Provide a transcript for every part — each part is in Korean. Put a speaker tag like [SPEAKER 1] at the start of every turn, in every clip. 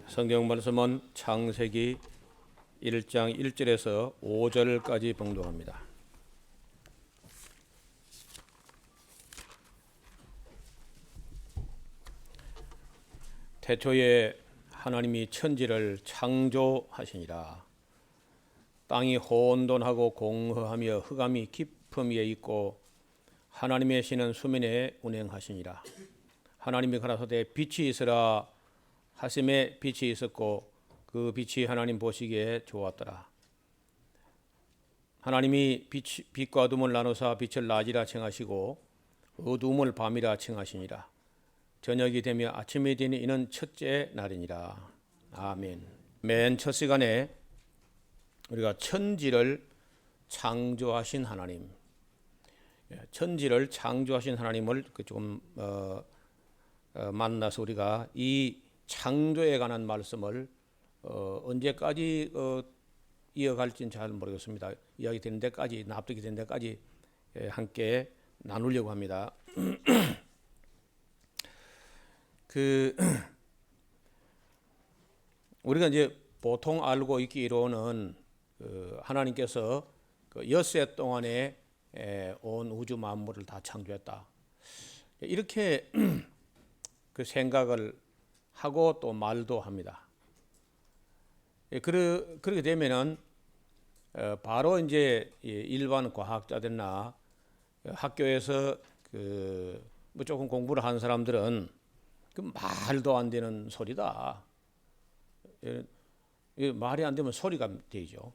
[SPEAKER 1] 성경 말씀은 창세기 1장 1절에서 5절까지 봉독합니다. 태초에 하나님이 천지를 창조하시니라. 땅이 혼돈하고 공허하며 흑암이 깊음 위에 있고 하나님의 신은 수면에 운행하시니라. 하나님이 가라사대 빛이 있으라 하심에 빛이 있었고 그 빛이 하나님 보시기에 좋았더라. 하나님이 빛과 어둠을 나누사 빛을 낮이라 칭하시고 어두움을 밤이라 칭하시니라. 저녁이 되며 아침이 되니 이는 첫째 날이니라. 아멘. 맨 첫 시간에 우리가 천지를 창조하신 하나님, 천지를 창조하신 하나님을 조금 만나서 우리가 이 창조에 관한 말씀을 언제까지 이어갈지는 잘 모르겠습니다. 이야기 되는 데까지, 납득이 되는 데까지 함께 나누려고 합니다. 우리가 이제 보통 알고 있기로는 하나님께서 엿새 동안에 온 우주 만물을 다 창조했다. 이렇게 그 생각을 하고 또 말도 합니다. 그렇게 되면은 바로 이제 일반 과학자들이나 학교에서 뭐 조금 공부를 한 사람들은 그 말도 안 되는 소리다. 말이 안 되면 소리가 되죠.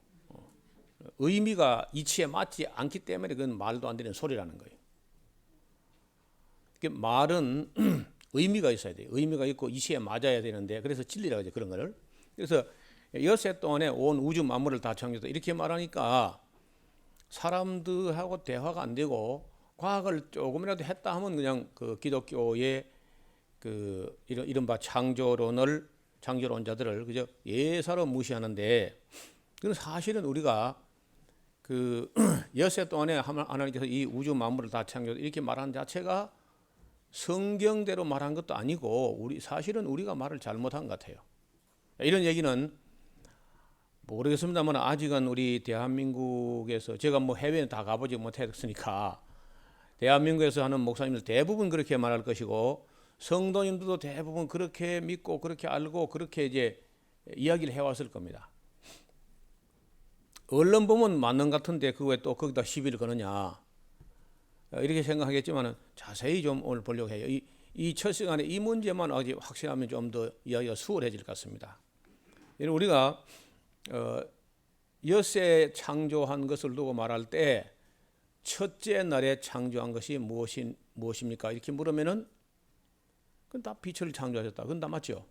[SPEAKER 1] 의미가 이치에 맞지 않기 때문에 그건 말도 안 되는 소리라는 거예요. 말은 의미가 있어야 돼요. 의미가 있고 이치에 맞아야 되는데 그래서 진리라고 하죠. 그런 거를. 그래서 엿새 동안에 온 우주 만물을 다 창조했다. 이렇게 말하니까 사람들하고 대화가 안 되고 과학을 조금이라도 했다 하면 그냥 그 기독교의 이른바 창조론자들을 그저 예사로 무시하는데 그건 사실은 우리가 엿새 동안에 하나님께서 이 우주 만물을 다 창조했다 이렇게 말하는 자체가 성경대로 말한 것도 아니고 사실은 우리가 말을 잘못한 것 같아요. 이런 얘기는 모르겠습니다만 아직은 우리 대한민국에서 제가 뭐 해외에 다 가보지 못했으니까 대한민국에서 하는 목사님들 대부분 그렇게 말할 것이고 성도님들도 대부분 그렇게 믿고 그렇게 알고 그렇게 이제 이야기를 해왔을 겁니다. 언론 보면 맞는 것 같은데 그거 왜 또 거기다 시비를 거느냐 이렇게 생각하겠지만 자세히 좀 오늘 보려고 해요. 이 첫 시간에 이 문제만 아직 확실하면 좀 더 이야기가 수월해질 것 같습니다. 우리가 엿새 창조한 것을 두고 말할 때 첫째 날에 창조한 것이 무엇입니까? 이렇게 물으면은 그건 다 빛을 창조하셨다. 그건 다 맞죠?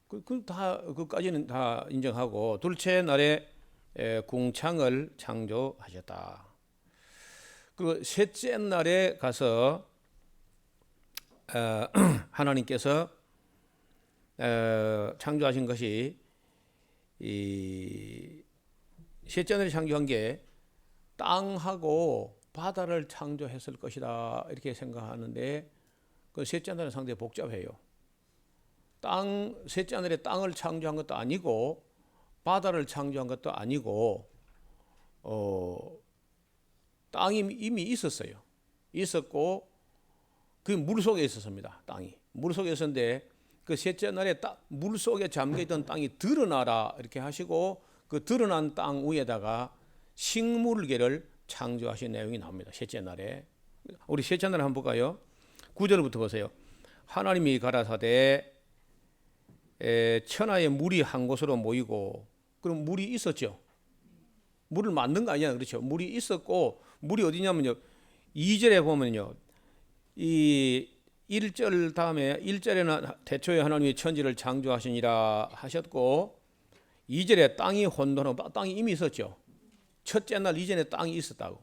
[SPEAKER 1] 그까지는 다 인정하고 둘째 날에 궁창을 창조하셨다. 그리고 셋째 날에 가서 하나님께서 창조하신 것이 셋째 날에 창조한 게 땅하고 바다를 창조했을 것이다 이렇게 생각하는데 그 셋째 날은 상당히 복잡해요. 셋째 날에 땅을 창조한 것도 아니고 바다를 창조한 것도 아니고 땅이 이미 있었어요. 있었고 그 물속에 있었습니다. 땅이 물속에 있었는데 그 셋째 날에 물속에 잠겨있던 땅이 드러나라 이렇게 하시고 그 드러난 땅 위에다가 식물계를 창조하신 내용이 나옵니다. 셋째 날에. 우리 셋째 날에 한번 볼까요? 9절부터 보세요. 하나님이 가라사대 천하의 물이 한 곳으로 모이고 그럼 물이 있었죠. 물을 만든 거 아니야. 그렇죠. 물이 있었고 물이 어디냐면요. 2절에 보면요. 이 1절 다음에 1절에는 태초에 하나님이 천지를 창조하시니라 하셨고 2절에 땅이 혼돈하고 땅이 이미 있었죠. 첫째 날 이전에 땅이 있었다고.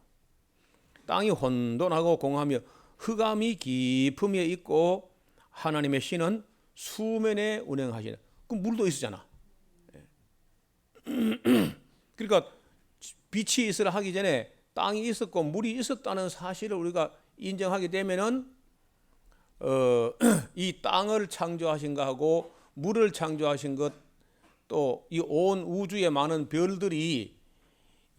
[SPEAKER 1] 땅이 혼돈하고 공하며 흑암이 깊음 위에 있고 하나님의 신은 수면에 운행하시네. 그럼 물도 있었잖아. 그러니까 빛이 있으라 하기 전에 땅이 있었고 물이 있었다는 사실을 우리가 인정하게 되면은 이 땅을 창조하신 것하고 물을 창조하신 것, 또 이 온 우주의 많은 별들이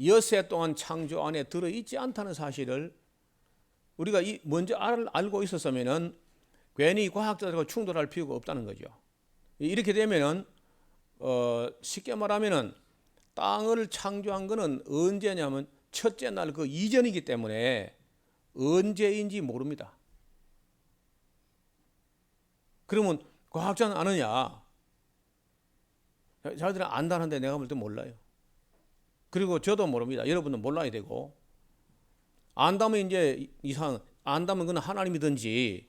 [SPEAKER 1] 엿새 동안 창조 안에 들어있지 않다는 사실을 우리가 먼저 알고 있었으면은 괜히 과학자들과 충돌할 필요가 없다는 거죠. 이렇게 되면은 쉽게 말하면은 땅을 창조한 것은 언제냐면 첫째 날 그 이전이기 때문에 언제인지 모릅니다. 그러면 과학자는 아느냐? 자기들은 안다는데 내가 볼 때 몰라요. 그리고 저도 모릅니다. 여러분도 몰라야 되고, 안다면 이제 안다면 그건 하나님이든지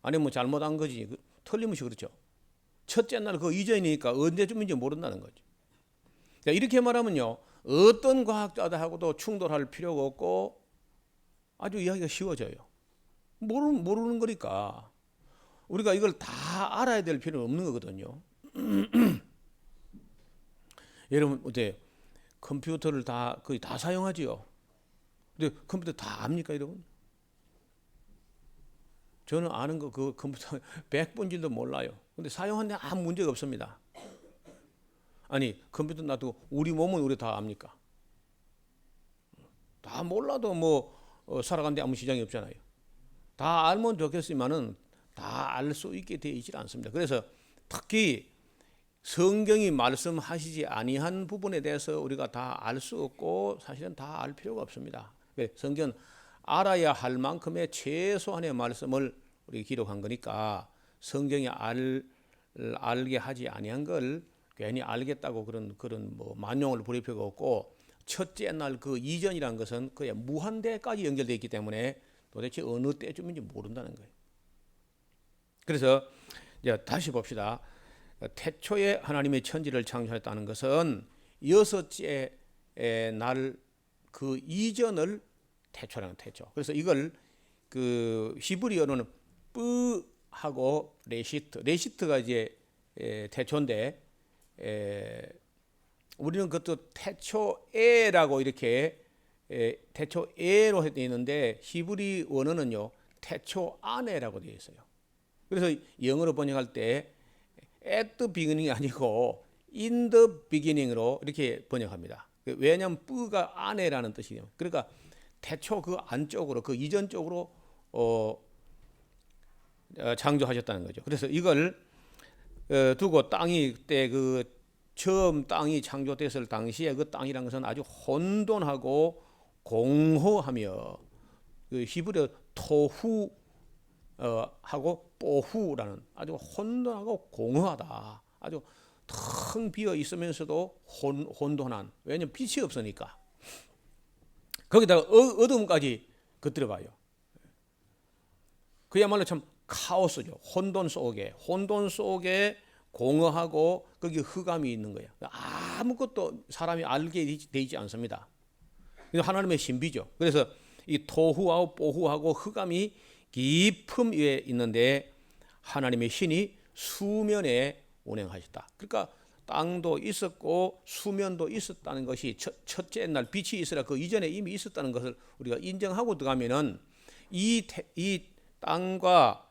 [SPEAKER 1] 아니면 뭐 잘못한 거지. 틀림없이 그렇죠. 첫째 날 그 이전이니까 언제쯤인지 모른다는 거죠. 이렇게 말하면요, 어떤 과학자들하고도 충돌할 필요가 없고 아주 이야기가 쉬워져요. 모르는 거니까 우리가 이걸 다 알아야 될 필요는 없는 거거든요. 여러분 어때? 컴퓨터를 거의 다 사용하지요. 근데 컴퓨터 다 압니까, 여러분? 저는 아는 거 그 컴퓨터 100분질도 몰라요. 근데 사용하는데 아무 문제가 없습니다. 아니, 컴퓨터 놔두고 우리 몸은 우리 다 압니까? 다 몰라도 뭐 살아가는데 아무 지장이 없잖아요. 다 알면 좋겠지만은 다 알 수 있게 되어 있지 않습니다. 그래서 특히 성경이 말씀하시지 아니한 부분에 대해서 우리가 다 알 수 없고 사실은 다 알 필요가 없습니다. 성경은 알아야 할 만큼의 최소한의 말씀을 우리 기록한 거니까 성경이 알게 하지 아니한 걸 괜히 알겠다고 그런 뭐 만용을 부릴 필요가 없고, 첫째 날 그 이전이라는 것은 그의 무한대까지 연결되어 있기 때문에 도대체 어느 때쯤인지 모른다는 거예요. 그래서 이제 다시 봅시다. 태초에 하나님의 천지를 창조했다는 것은 여섯째 날 그 이전을 태초라는 태초. 그래서 이걸 그 히브리어로는 뿌하고 레시트가 이제 태초인데, 우리는 그것도 태초에라고 이렇게 태초에로 되어 있는데 히브리 원어는요 태초 안에라고 되어 있어요. 그래서 영어로 번역할 때 at the beginning이 아니고 in the beginning으로 이렇게 번역합니다. 왜냐하면 뿌가 안에라는 뜻이에요. 그러니까 태초 그 안쪽으로, 그 이전 쪽으로 창조하셨다는 거죠. 그래서 이걸 두고 땅이 그때 그 처음 땅이 창조됐을 당시에 그 땅이란 것은 아주 혼돈하고 공허하며, 그 히브리어 토후 하고 뽀후라는 아주 혼돈하고 공허하다, 아주 텅 비어 있으면서도 혼돈한, 왜냐하면 빛이 없으니까. 거기다가 어둠까지 겉들어 봐요. 그야말로 참 카오스죠. 혼돈 속에 공허하고 거기 흑암이 있는 거예요. 아무것도 사람이 알게 되지 않습니다. 하나님의 신비죠. 그래서 이 토후하고 뽀후하고 흑암이 깊음 위에 있는데 하나님의 신이 수면에 운행하셨다. 그러니까 땅도 있었고 수면도 있었다는 것이 첫째 날 빛이 있으라 그 이전에 이미 있었다는 것을 우리가 인정하고 들어가면은 이 땅과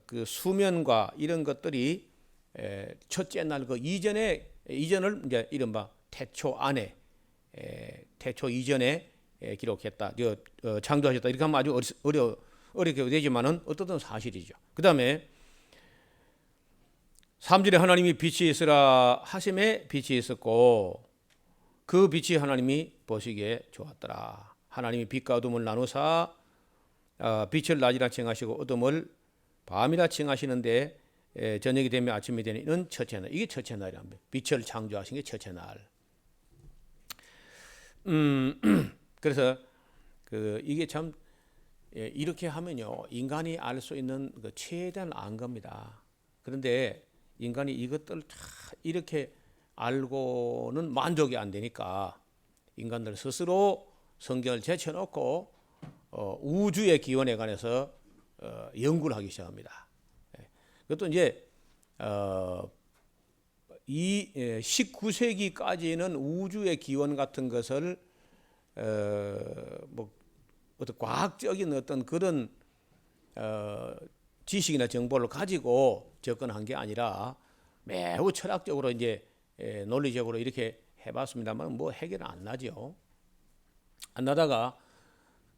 [SPEAKER 1] 그 수면과 이런 것들이 첫째 날 그 이전을 이제 이른바 태초 안에, 태초 이전에 기록했다, 창조하셨다, 이렇게 하면 아주 어렵게 되지만은 어떻든 사실이죠. 그 다음에 3절에 하나님이 빛이 있으라 하심에 빛이 있었고 그 빛이 하나님이 보시기에 좋았더라. 하나님이 빛과 어둠을 나누사 빛을 낮이라 칭하시고 어둠을 밤이라 칭하시는데 저녁이 되면 아침이 되는 이는 첫째 날. 이게 첫째 날이랍니다. 빛을 창조하신 게 첫째 날. 그래서 이게 참 이렇게 하면요 인간이 알 수 있는 그 최대한 안 겁니다. 그런데 인간이 이것들 다 이렇게 알고는 만족이 안 되니까 인간들 스스로 성경을 제쳐놓고 우주의 기원에 관해서 연구를 하기 시작합니다. 그것도 이제 이 19세기까지는 우주의 기원 같은 것을 뭐 어떤 과학적인 어떤 그런 지식이나 정보를 가지고 접근한 게 아니라 매우 철학적으로 이제 논리적으로 이렇게 해봤습니다만 뭐 해결은 안 나죠. 안 나다가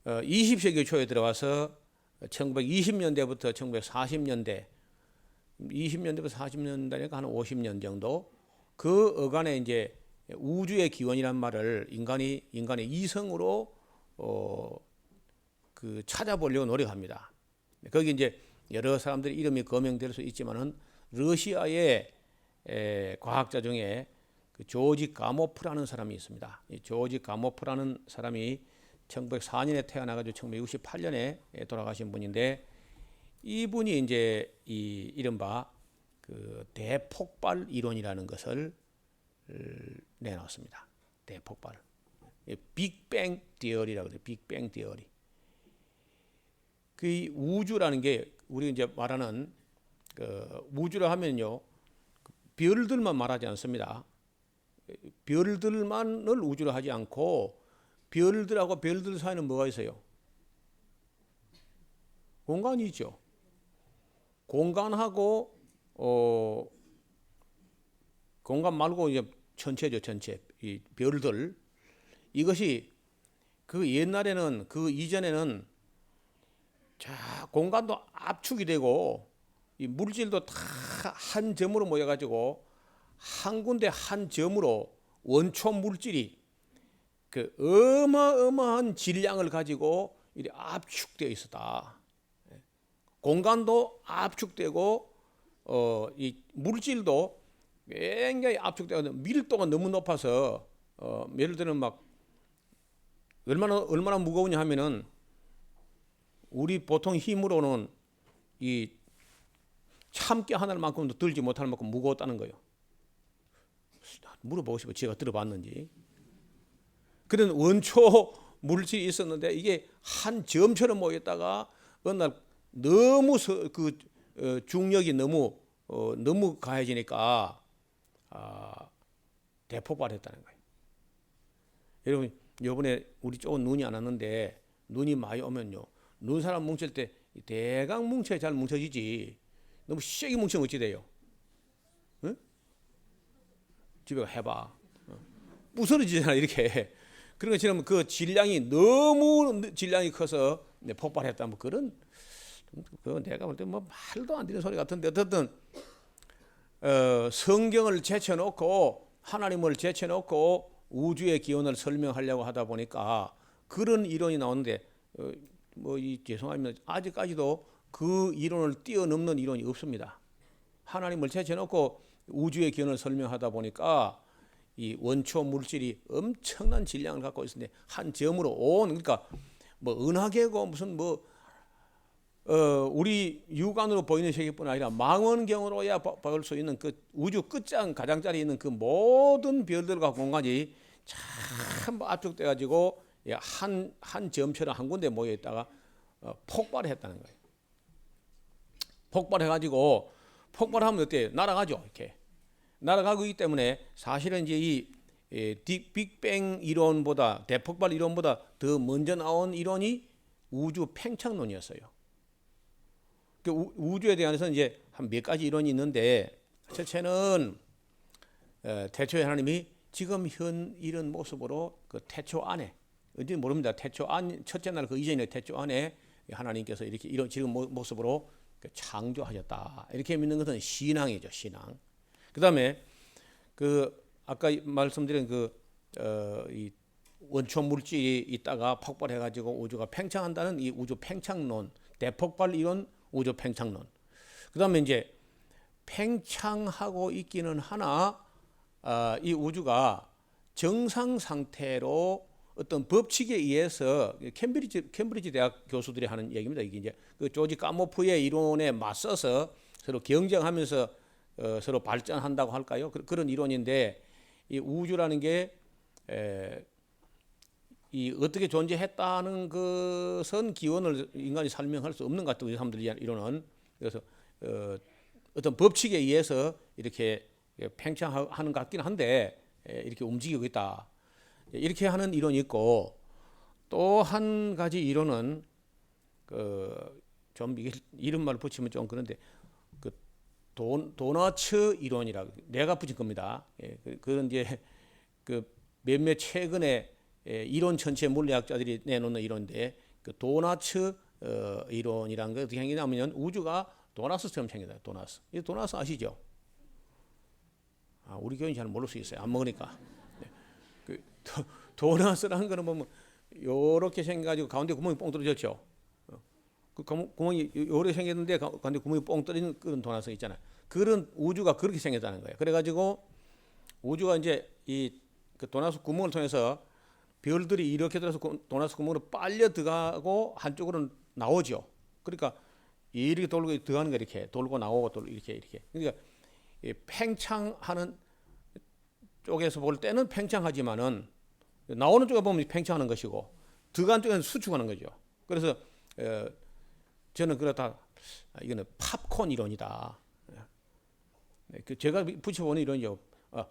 [SPEAKER 1] 20세기 초에 들어와서 1920년대부터 1940년대, 20년대부터 40년대니까 한 50년 정도 그 어간에 이제 우주의 기원이란 말을 인간의 이성으로 그 찾아보려고 노력합니다. 거기 이제 여러 사람들이 이름이 거명될 수 있지만은 러시아의 과학자 중에 그 조지 가모프라는 사람이 있습니다. 이 조지 가모프라는 사람이 1904년에 태어나가지고 1968년에 돌아가신 분인데 이분이 이제 이 이른바 그 대폭발 이론이라는 것을 내놨습니다. 대폭발. 빅뱅 디어리라고 해요. 빅뱅 디어리. 그 우주라는 게 우리 이제 말하는 그 우주라 하면요 별들만 말하지 않습니다. 별들만을 우주로 하지 않고 별들하고 별들 사이는 뭐가 있어요? 공간이 있죠. 공간하고 공간 말고 이제 전체죠, 전체. 이 별들 이것이 그 옛날에는 그 이전에는 자 공간도 압축이 되고 이 물질도 다 한 점으로 모여가지고 한 군데 한 점으로 원초 물질이 그 어마어마한 질량을 가지고 이렇게 압축되어 있었다. 공간도 압축되고 이 물질도 굉장히 압축되고 밀도가 너무 높아서 예를 들면 막 얼마나 무거우냐 하면은 우리 보통 힘으로는 이 참깨 하나만큼도 들지 못할 만큼 무거웠다는 거예요. 물어보고 싶어 제가 들어봤는지. 그런 원초 물질이 있었는데 이게 한 점처럼 모였다가 어느 날 너무 중력이 너무 가해지니까 대폭발했다는 거예요. 여러분 이번에 우리 쪽은 눈이 안 왔는데 눈이 많이 오면요 눈 사람 뭉칠 때 대강 뭉쳐야 잘 뭉쳐지지 너무 세게 뭉치면 어찌 돼요? 응? 집에 가 해봐. 부서지잖아 이렇게. 그런 것처럼 그 질량이 너무 질량이 커서 폭발했다. 뭐 그런 그 내가 볼 때 뭐 말도 안 되는 소리 같은데 어쨌든 성경을 제쳐놓고 하나님을 제쳐놓고 우주의 기원을 설명하려고 하다 보니까 그런 이론이 나오는데 뭐 죄송합니다. 아직까지도 그 이론을 뛰어넘는 이론이 없습니다. 하나님을 제쳐놓고 우주의 기원을 설명하다 보니까 이 원초 물질이 엄청난 질량을 갖고 있는데 한 점으로 온 그러니까 뭐 은하계고 무슨 뭐 우리 육안으로 보이는 세계뿐 아니라 망원경으로야 볼 수 있는 그 우주 끝장 가장자리에 있는 그 모든 별들과 공간이 참 압축돼 가지고 한 점처럼 한 군데 모여 있다가 폭발했다는 거예요. 폭발해 가지고 폭발하면 어때요? 날아가죠. 이렇게 날아가고 있기 때문에 사실은 이제 이 빅뱅 이론보다 대폭발 이론보다 더 먼저 나온 이론이 우주 팽창론이었어요. 그 우주에 대해서는 이제 한 몇 가지 이론이 있는데 첫째는 태초에 하나님이 지금 현 이런 모습으로 그 태초 안에 어디 모릅니다. 태초 안 첫째 날 그 이전의 태초 안에 하나님께서 이렇게 이런 지금 모습으로 창조하셨다. 이렇게 믿는 것은 신앙이죠, 신앙. 그다음에 그 아까 말씀드린 이 원초 물질이 있다가 폭발해 가지고 우주가 팽창한다는 이 우주 팽창론, 대폭발 이론, 우주 팽창론. 그다음에 이제 팽창하고 있기는 하나 이 우주가 정상 상태로 어떤 법칙에 의해서 캠브리지 대학 교수들이 하는 얘기입니다. 이게 이제 그 조지 카모프의 이론에 맞서서 서로 경쟁하면서 서로 발전한다고 할까요? 그런 이론인데 이 우주라는 게 이 어떻게 존재했다는 것은 기원을 인간이 설명할 수 없는 것 같아요. 이 사람들이 이론은. 그래서 어떤 법칙에 의해서 이렇게 팽창하는 것 같긴 한데 이렇게 움직이고 있다. 이렇게 하는 이론이 있고 또 한 가지 이론은 좀 이게 이런 말 붙이면 좀 그런데 그 도너츠 이론이라고 내가 붙인 겁니다. 예, 그런 이제 그 몇몇 최근에 이론 전체 물리학자들이 내놓는 이론인데 그 도너츠 이론이라는 게 어떻게 생기냐면 우주가 도나스처럼 생긴다. 도나스. 이 도나스 아시죠? 우리 교인 잘 모를 수 있어요. 안 먹으니까. 네. 그 도나스라는 거는 보면 요렇게 생겨가지고 가운데 구멍이 뻥 뚫어졌죠. 그 구멍이 요렇게 생겼는데 가운데 구멍이 뻥 뚫어진 그런 도나스 있잖아요. 그런 우주가 그렇게 생겼다는 거예요. 그래가지고 우주가 이제 그 도나스 구멍을 통해서 별들이 이렇게 들어서 도나스 구멍으로 빨려 들어가고 한쪽으로는 나오죠. 그러니까 이렇게 돌고 들어가는 거 이렇게 돌고 나오고 돌고 이렇게. 그러니까 팽창하는 쪽에서 볼 때는 팽창하지만은 나오는 쪽에 보면 팽창하는 것이고 들어간 쪽에는 수축하는 거죠. 그래서 저는 그렇다. 이거는 팝콘 이론이다. 제가 붙여보는 이론이죠.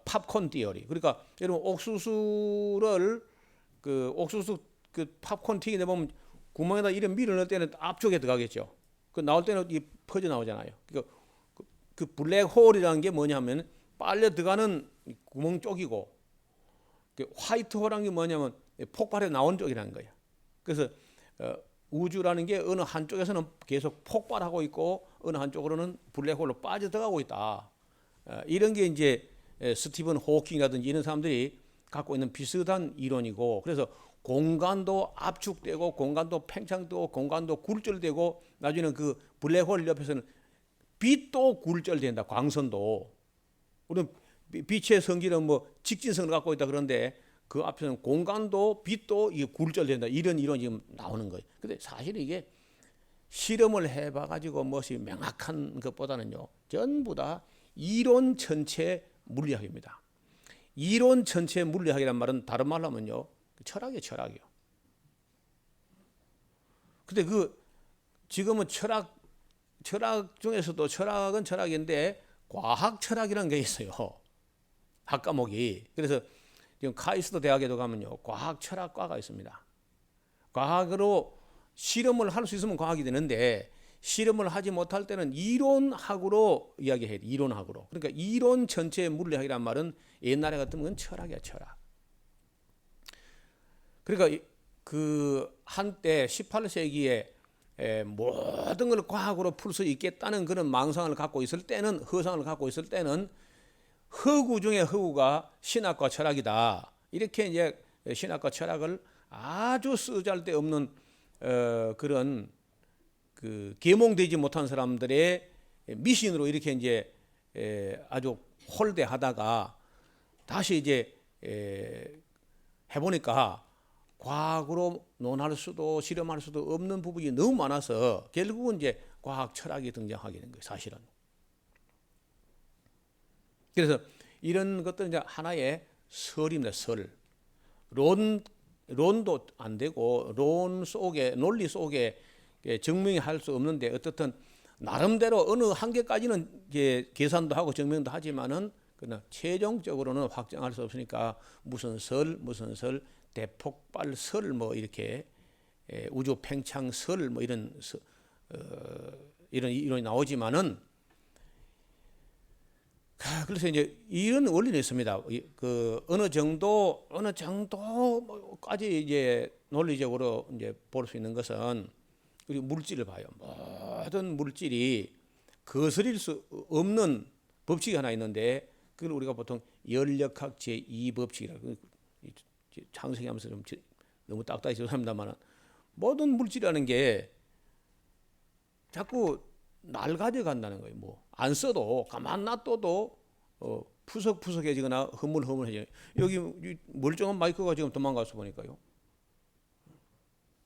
[SPEAKER 1] 팝콘 티어리. 그러니까 여러분 옥수수 그 팝콘 튀기내 보면 구멍에다 이런 밀을 넣을 때는 앞쪽에 들어가겠죠. 그 나올 때는 이 퍼져 나오잖아요. 그러니까 그 블랙홀이라는 게 뭐냐면 빨려 들어가는 구멍 쪽이고 그 화이트홀이라는 게 뭐냐면 폭발해 나온 쪽이라는 거예요. 그래서 우주라는 게 어느 한쪽에서는 계속 폭발하고 있고 어느 한쪽으로는 블랙홀로 빠져 들어가고 있다. 이런 게 이제 스티븐 호킹이라든지 이런 사람들이 갖고 있는 비슷한 이론이고 그래서 공간도 압축되고 공간도 팽창되고 공간도 굴절되고 나중에는 그 블랙홀 옆에서는 빛도 굴절된다. 광선도. 우리는 빛의 성질은 뭐 직진성을 갖고 있다 그런데 그 앞에서는 공간도 빛도 이게 굴절된다. 이런 이론이 지금 나오는 거예요. 근데 사실 이게 실험을 해봐 가지고 무엇이 명확한 것보다는요. 전부 다 이론 전체 물리학입니다. 이론 전체 물리학이란 말은 다른 말로 하면요. 철학이에요, 철학이요. 근데 지금은 철학 중에서도 철학은 철학인데 과학 철학이라는 게 있어요. 학과목이. 그래서 지금 카이스트 대학에도 가면요. 과학 철학과가 있습니다. 과학으로 실험을 할 수 있으면 과학이 되는데 실험을 하지 못할 때는 이론학으로 이야기해야 돼. 이론학으로. 그러니까 이론 전체 물리학이란 말은 옛날에 같은 건 철학이야, 철학. 그러니까 그 한때 18세기에 모든 걸 과학으로 풀 수 있겠다는 그런 망상을 갖고 있을 때는 허상을 갖고 있을 때는 허구 중에 허구가 신학과 철학이다. 이렇게 이제 신학과 철학을 아주 쓰잘데없는 그런 그 계몽되지 못한 사람들의 미신으로 이렇게 이제 아주 홀대하다가 다시 이제 해보니까 과학으로 논할 수도 실험할 수도 없는 부분이 너무 많아서 결국은 이제 과학 철학이 등장하게 된 거예요. 사실은. 그래서 이런 것들은 이제 하나의 설입니다. 설. 론도 안 되고 논리 속에 증명이 할 수 없는데 어떻든 나름대로 어느 한계까지는 계산도 하고 증명도 하지만은 그러나 최종적으로는 확정할 수 없으니까 무슨 설 대폭발 설 뭐 이렇게 우주 팽창 설 뭐 이런 이론이 나오지만은 그래서 이제 이런 원리는 있습니다. 그 어느 정도까지 이제 논리적으로 이제 볼 수 있는 것은 우리 물질을 봐요. 모든 물질이 거스릴 수 없는 법칙이 하나 있는데 그걸 우리가 보통 열역학 제2법칙이라고 창세기 하면서 좀 너무 딱딱히 죄송합니다만 모든 물질이라는 게 자꾸 낡아져 간다는 거예요. 뭐 안 써도 가만 놔둬도 푸석푸석해지거나 흐물흐물해져요. 여기 멀쩡한 마이크가 지금 도망가서 보니까요.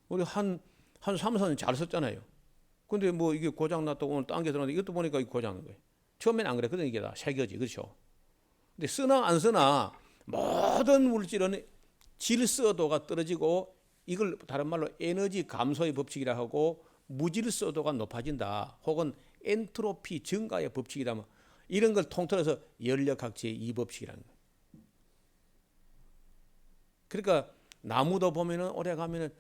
[SPEAKER 1] 우리 한 3, 4년 잘 썼잖아요. 근데 뭐 이게 고장 났다고 오늘 딴 게 들어갔는데 이것도 보니까 이게 고장 난 거예요. 처음에는 안 그랬거든. 이게 다 새겨지. 그렇죠? 근데 쓰나 안 쓰나 모든 물질은 질서도가 떨어지고 이걸 다른 말로 에너지 감소의 법칙이라 하고 무질서도가 높아진다. 혹은 엔트로피 증가의 법칙이다. 이런 걸 통틀어서 열역학 제2법칙이라는 거예요. 그러니까 나무도 보면은 오래 가면은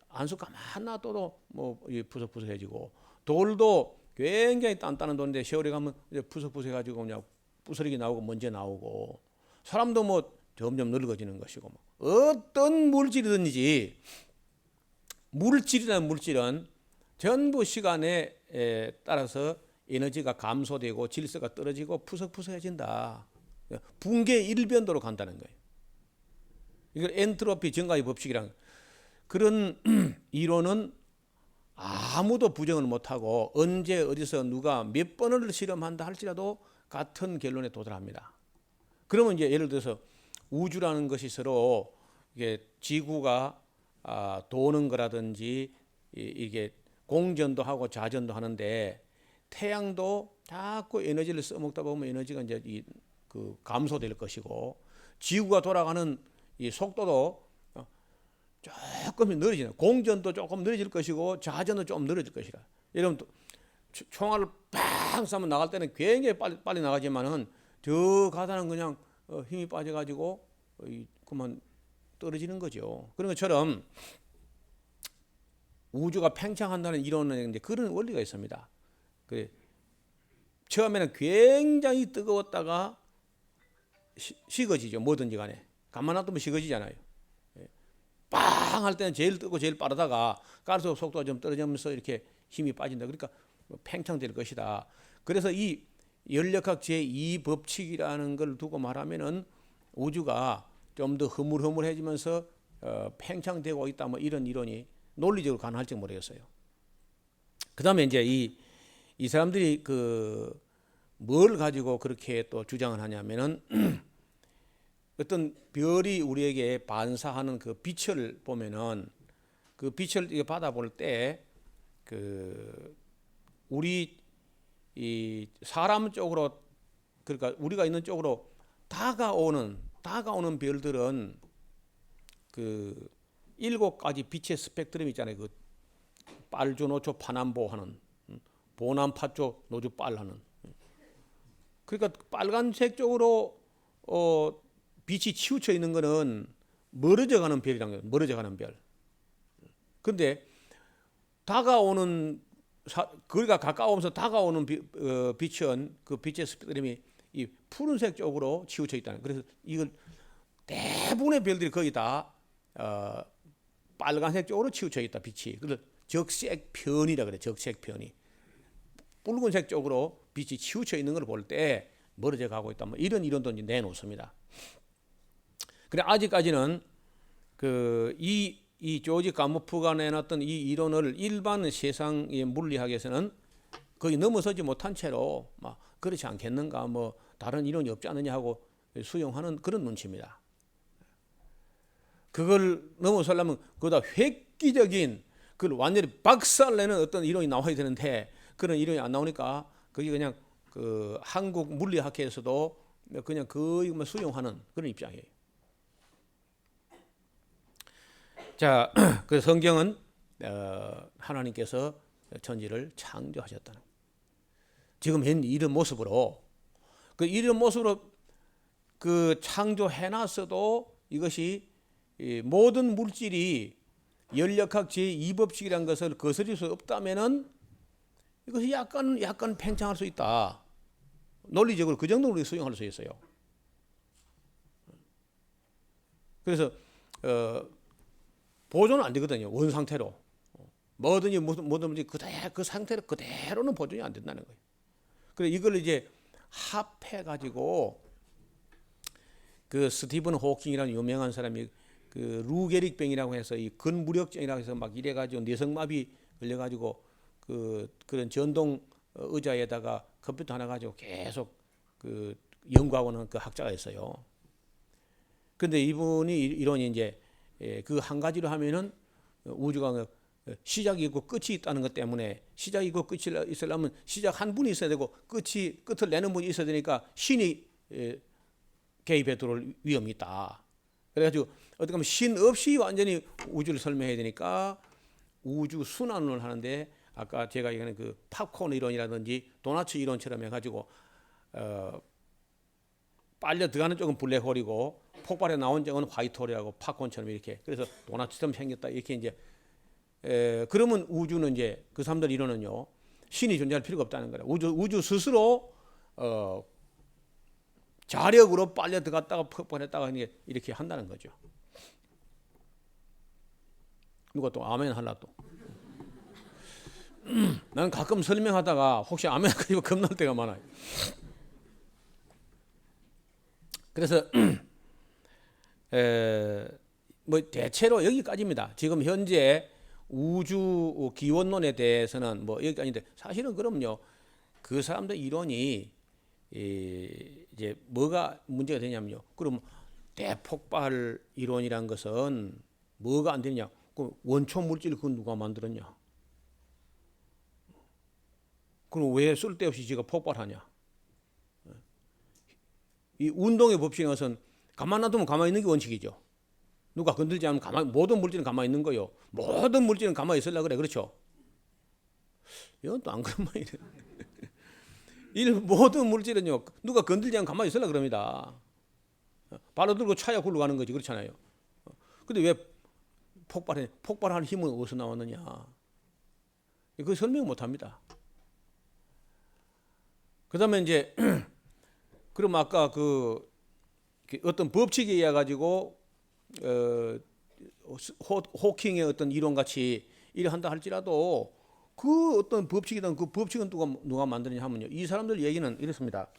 [SPEAKER 1] 안수 가만 놔둬도 뭐 푸석푸석해지고, 돌도 굉장히 단단한 돌인데 세월이 가면 이제 푸석푸석해가지고 그냥 부스러기 나오고 먼지 나오고, 사람도 뭐 점점 늙어지는 것이고, 뭐 어떤 물질이든지 물질은 전부 시간에 따라서 에너지가 감소되고 질서가 떨어지고 푸석푸석해진다. 붕괴 일변도로 간다는 거예요. 이걸 엔트로피 증가의 법칙이란, 그런 이론은 아무도 부정을 못하고 언제 어디서 누가 몇 번을 실험한다 할지라도 같은 결론에 도달합니다. 그러면 이제 예를 들어서 우주라는 것이 서로 이게 지구가 도는 거라든지 이게 공전도 하고 자전도 하는데, 태양도 자꾸 에너지를 써먹다 보면 에너지가 이제 그 감소될 것이고, 지구가 돌아가는 이 속도도 조금 느려지는, 공전도 조금 느려질 것이고 자전도 좀 느려질 것이라. 여러분 총알을 팍 쏘면 나갈 때는 굉장히 빨리 나가지만은 저 가다는 그냥 힘이 빠져가지고 그만 떨어지는 거죠. 그런 것처럼 우주가 팽창한다는 이론은 이제 그런 원리가 있습니다. 처음에는 굉장히 뜨거웠다가 식어지죠. 뭐든지 간에 가만 놔두면 식어지잖아요. 빵 할 때는 제일 뜨고 제일 빠르다가 갈수록 속도가 좀 떨어지면서 이렇게 힘이 빠진다. 그러니까 팽창될 것이다. 그래서 이 연력학 제2법칙이라는 걸 두고 말하면은 우주가 좀 더 흐물흐물해지면서 팽창되고 있다, 뭐 이런 이론이 논리적으로 가능할지 모르겠어요. 그다음에 이제 이 사람들이 뭘 가지고 그렇게 또 주장을 하냐면은 어떤 별이 우리에게 반사하는 그 빛을 보면은, 그 빛을 받아볼 때 우리 이 사람 쪽으로, 그러니까 우리가 있는 쪽으로 다가오는 별들은 7가지 빛의 스펙트럼 있잖아요. 그 빨주 노초 파남보 하는, 보남파초 노주 빨하는. 그러니까 빨간색 쪽으로 빛이 치우쳐 있는 거는 멀어져 가는 별이란 거예요. 멀어져 가는 별. 그런데 거리가 가까우면서 다가오는 빛은, 그 빛의 스펙트럼이 이 푸른색 쪽으로 치우쳐 있다는. 그래서 이걸 대부분의 별들이 거의 다 빨간색 쪽으로 치우쳐 있다, 빛이. 그래서 적색편이라 그래. 적색편이 붉은색 쪽으로 빛이 치우쳐 있는 걸 볼 때 멀어져 가고 있다, 뭐 이런 이론도 이제 내놓습니다. 그래, 아직까지는 이 조지 가모프가 내놨던 이 이론을 일반 세상의 물리학에서는 거의 넘어서지 못한 채로 막 그렇지 않겠는가, 뭐 다른 이론이 없지 않느냐 하고 수용하는 그런 눈치입니다. 그걸 넘어서려면 그보다 획기적인, 그걸 완전히 박살내는 어떤 이론이 나와야 되는데 그런 이론이 안 나오니까 그게 그냥 한국 물리학회에서도 그냥 거의 뭐 수용하는 그런 입장이에요. 자, 그 성경은 하나님께서 천지를 창조하셨다는, 지금 현 이런 모습으로 창조해놨어도 이것이 모든 물질이 연력학 제2법칙이라는 것을 거스릴 수 없다면은 이것이 약간 팽창할 수 있다. 논리적으로 그 정도로 우리가 수용할 수 있어요. 그래서 보존은 안 되거든요. 원 상태로. 뭐든지 그 상태로 그대로는 보존이 안 된다는 거예요. 그래서 이걸 이제 합해가지고 그 스티븐 호킹이라는 유명한 사람이 그 루게릭병이라고 해서 이 근무력증이라고 해서 막 이래가지고 뇌성마비 걸려가지고 그런 전동 의자에다가 컴퓨터 하나 가지고 계속 연구하고 있는 그 학자가 있어요. 근데 이분이 이론이 이제 그 한 가지로 하면은 우주가 시작이 있고 끝이 있다는 것 때문에, 시작이 있고 끝이 있으려면 시작 한 분이 있어야 되고 끝을 내는 분이 있어야 되니까 신이 개입해 들어올 위험이 있다. 그래가지고 어떻게 보면 신 없이 완전히 우주를 설명해야 되니까 우주 순환론을 하는데, 아까 제가 얘기하는 그 팝콘 이론이라든지 도나츠 이론처럼 해가지고 빨려 들어가는 쪽은 블랙홀이고 폭발해 나온 쪽은 화이트홀이라고, 팝콘처럼 이렇게, 그래서 도나츠처럼 생겼다 이렇게 이제 그러면 우주는 이제 그 사람들 이론은요, 신이 존재할 필요가 없다는 거예요. 우주 스스로 자력으로 빨려 들어갔다가 폭발했다가 이렇게 한다는 거죠. 누가 또 아멘 할라 또. 나는 가끔 설명하다가 혹시 아멘 하기가 겁날 때가 많아요. 그래서 뭐 대체로 여기까지입니다. 지금 현재 우주 기원론에 대해서는 뭐 여기까지인데, 사실은 그럼요, 그 사람들 이론이 이제 뭐가 문제가 되냐면요, 그럼 대폭발 이론이란 것은 뭐가 안 되느냐? 그 원초 물질 그건 누가 만들었냐? 그럼 왜 쓸데없이 지가 폭발하냐? 이 운동의 법칙인 것은 가만 놔두면 가만히 있는 게 원칙이죠. 누가 건들지 않으면 가만히, 모든 물질은 가만히 있는 거요. 모든 물질은 가만히 있으려고 그래. 그렇죠? 이건 또 안 그런 말이에요. 모든 물질은요, 누가 건들지 않으면 가만히 있으려고 그럽니다. 발로 들고 차야 굴러가는 거지. 그렇잖아요. 근데 왜 폭발하는 힘은 어디서 나왔느냐? 그거 설명 못 합니다. 그 다음에 이제, 그럼 아까 그 어떤 법칙에 의해 가지고 호킹의 어떤 이론 같이 일을 한다 할지라도 그 어떤 법칙이든 그 법칙은 누가 만드느냐 하면요, 이 사람들 얘기는 이렇습니다.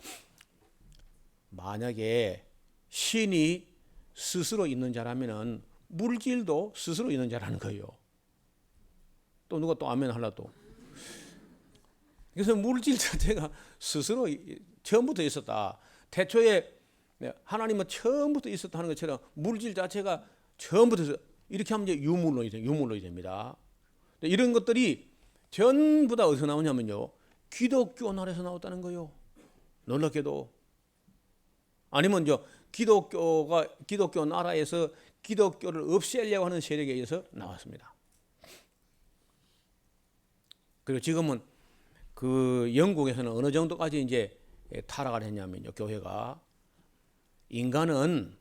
[SPEAKER 1] 만약에 신이 스스로 있는 자라면은 물질도 스스로 있는 자라는 거예요. 또 누가 또 아멘 할라 또. 그래서 물질 자체가 스스로 처음부터 있었다. 태초에 하나님은 처음부터 있었다 하는 것처럼 물질 자체가 처음부터 이렇게 하면 이제 유물론이 됩니다. 이런 것들이 전부 다 어디서 나오냐면요, 기독교 나라에서 나왔다는 거예요. 놀랍게도. 아니면 기독교 나라에서 기독교를 없애려고 하는 세력에 의해서 나왔습니다. 그리고 지금은 그 영국에서는 어느 정도까지 이제 타락을 했냐면요, 교회가 인간을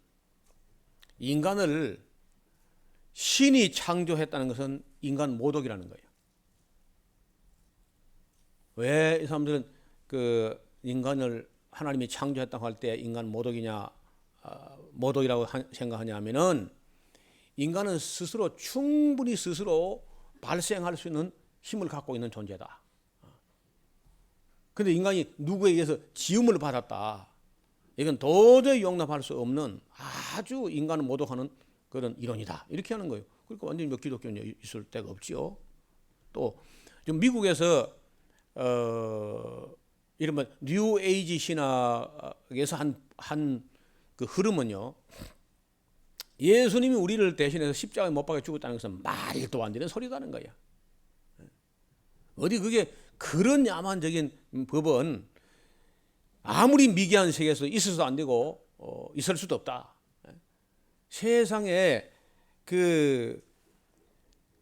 [SPEAKER 1] 신이 창조했다는 것은 인간 모독이라는 거예요. 왜 이 사람들은 그 인간을 하나님이 창조했다고 할 때 인간 모독이냐, 모독이라고 생각하냐면은, 인간은 충분히 스스로 발생할 수 있는 힘을 갖고 있는 존재다. 근데 인간이 누구에 의해서 지음을 받았다. 이건 도저히 용납할 수 없는 아주 인간을 모독하는 그런 이론이다. 이렇게 하는 거예요. 그러니까 완전히 기독교는 있을 데가 없지요. 또 지금 미국에서 이른바 뉴 에이지 신학에서 한 그 흐름은요, 예수님이 우리를 대신해서 십자가에 못 박혀 죽었다는 것은 말도 안 되는 소리다는 거야. 어디 그게 그런 야만적인 법은 아무리 미개한 세계에서 있어서도 안 되고 있을 수도 없다. 세상에 그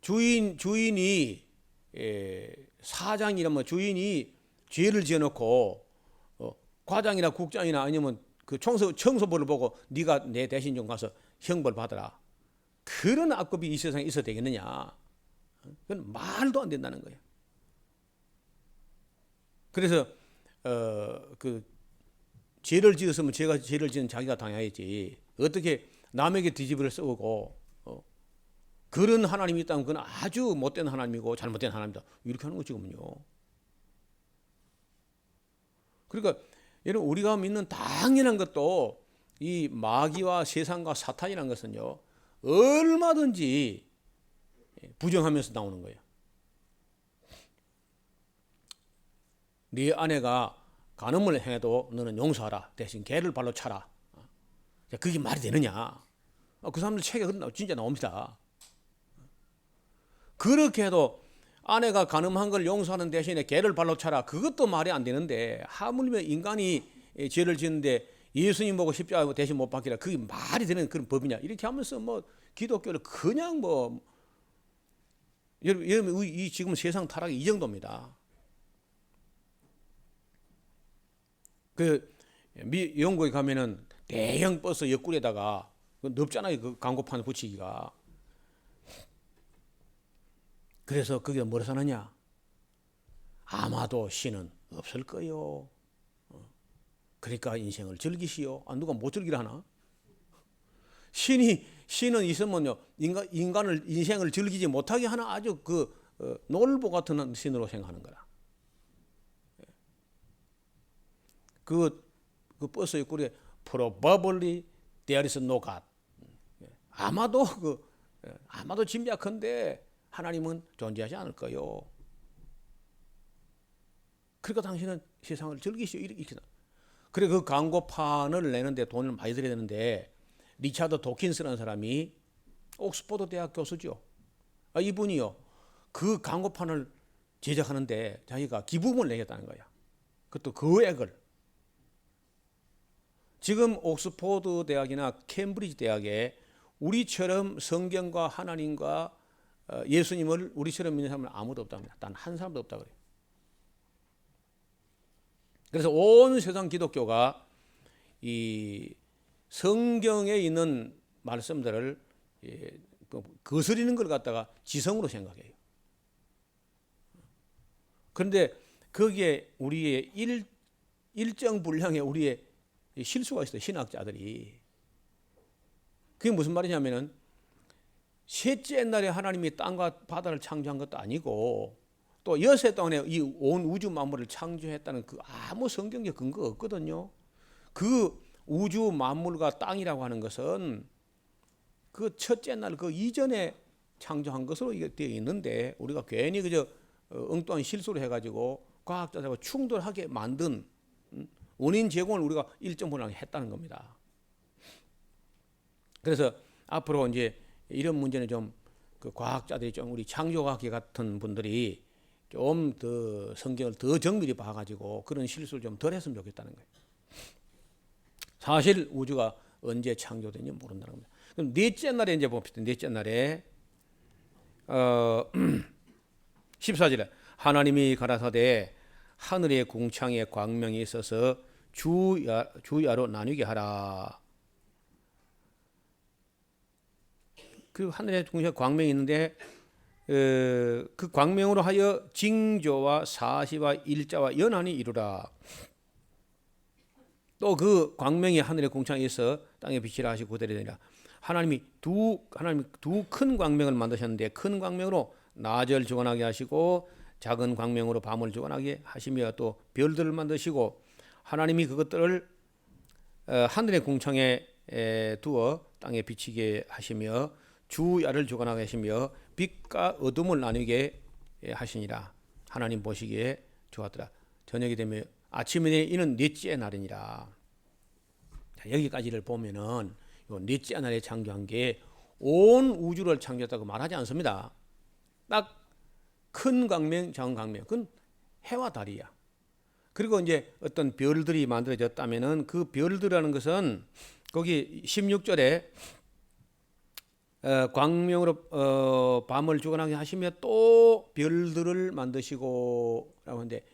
[SPEAKER 1] 주인이 사장이라면 주인이 죄를 지어놓고 과장이나 국장이나 아니면 그 청소부를 보고 네가 내 대신 좀 가서 형벌 받아라. 그런 악법이 이 세상에 있어도 되겠느냐? 그건 말도 안 된다는 거예요. 그래서 그 죄를 지었으면 죄를 지은 자기가 당해야지. 어떻게 남에게 뒤집어를 쏘고 그런 하나님이 있다면 그건 아주 못된 하나님이고 잘못된 하나님이다. 이렇게 하는 거 지금은요. 그러니까 여러분, 우리가 믿는 당연한 것도 이 마귀와 세상과 사탄이라는 것은요, 얼마든지 부정하면서 나오는 거예요. 네 아내가 간음을 행해도 너는 용서하라. 대신 개를 발로 차라. 그게 말이 되느냐? 그 사람들 책에 진짜 나옵니다. 그렇게 해도 아내가 간음한 걸 용서하는 대신에 개를 발로 차라. 그것도 말이 안 되는데, 하물며 인간이 죄를 짓는데 예수님 보고 십자가 대신 못 박히라. 그게 말이 되는 그런 법이냐? 이렇게 하면서 뭐 기독교를 그냥 뭐, 여러분 이 지금 세상 타락이 이 정도입니다. 그 영국에 가면은 대형 버스 옆구리에다가 넓잖아요, 그 광고판 붙이기가. 그래서 거기에 뭐라 사느냐? 아마도 신은 없을 거요. 그러니까 인생을 즐기시오. 누가 못 즐기라 하나? 신은 있으면요, 인간을 인생을 즐기지 못하게 하는 아주 놀보 같은 신으로 생각하는 거라. 그 버스 입구에 probably there is no God. 아마도 짐작컨대 하나님은 존재하지 않을 거요. 그러니까 당신은 세상을 즐기시오. 이렇게. 그래 그 광고판을 내는데 돈을 많이 들여야 되는데 리차드 도킨스라는 사람이 옥스퍼드 대학 교수죠. 이분이요. 그 광고판을 제작하는데 자기가 기부금을 내겠다는 거야. 그것도 금액을. 지금 옥스퍼드 대학이나 캠브리지 대학에 우리처럼 성경과 하나님과 예수님을 우리처럼 믿는 사람은 아무도 없답니다. 단 한 사람도 없다 그래요. 그래서 온 세상 기독교가 이 성경에 있는 말씀들을 거스리는 걸 갖다가 지성으로 생각해요. 그런데 거기에 우리의 일정 분량의 우리의 실수가 있어요. 신학자들이. 그게 무슨 말이냐면은 셋째 날에 하나님이 땅과 바다를 창조한 것도 아니고 또 여섯 동안에 이 온 우주 만물을 창조했다는 그 아무 성경적 근거가 없거든요. 그 우주 만물과 땅이라고 하는 것은 그 첫째 날 그 이전에 창조한 것으로 이게 되어 있는데 우리가 괜히 그저 엉뚱한 실수를 해가지고 과학자들과 충돌하게 만든 원인 제공을 우리가 일정 분량 했다는 겁니다. 그래서 앞으로 이제 이런 문제는 좀 그 과학자들이 좀 우리 창조과학계 같은 분들이 좀 더 성경을 더 정밀히 봐가지고 그런 실수를 좀 덜 했으면 좋겠다는 거예요. 사실 우주가 언제 창조된지 모른다는 겁니다. 그럼 넷째 날에 이제 봅시다. 넷째 날에 14절에 하나님이 가라사대 하늘의 궁창에 광명이 있어서 주야로 나뉘게 하라. 그 하늘의 궁창에 광명이 있는데 그 광명으로 하여 징조와 사시와 일자와 연한이 이루라. 또 그 광명이 하늘의 궁창에서 땅에 빛이라 하시고 그대로 되니라. 하나님이 두 큰 광명을 만드셨는데 큰 광명으로 낮을 주관하게 하시고 작은 광명으로 밤을 주관하게 하시며 또 별들을 만드시고 하나님이 그것들을 하늘의 궁창에 두어 땅에 비치게 하시며 주야를 주관하게 하시며 빛과 어둠을 나누게 하시니라. 하나님 보시기에 좋았더라. 저녁이 되면 아침이 되면 이는 넷째 날이니라. 자, 여기까지를 보면은 요 넷째 날에 창조한 게 온 우주를 창조했다고 말하지 않습니다. 딱 큰 광명, 작은 광명, 그건 해와 달이야. 그리고 이제 어떤 별들이 만들어졌다면은 그 별들이라는 것은 거기 16절에 광명으로 밤을 주관하게 하시며 또 별들을 만드시고 라고 하는데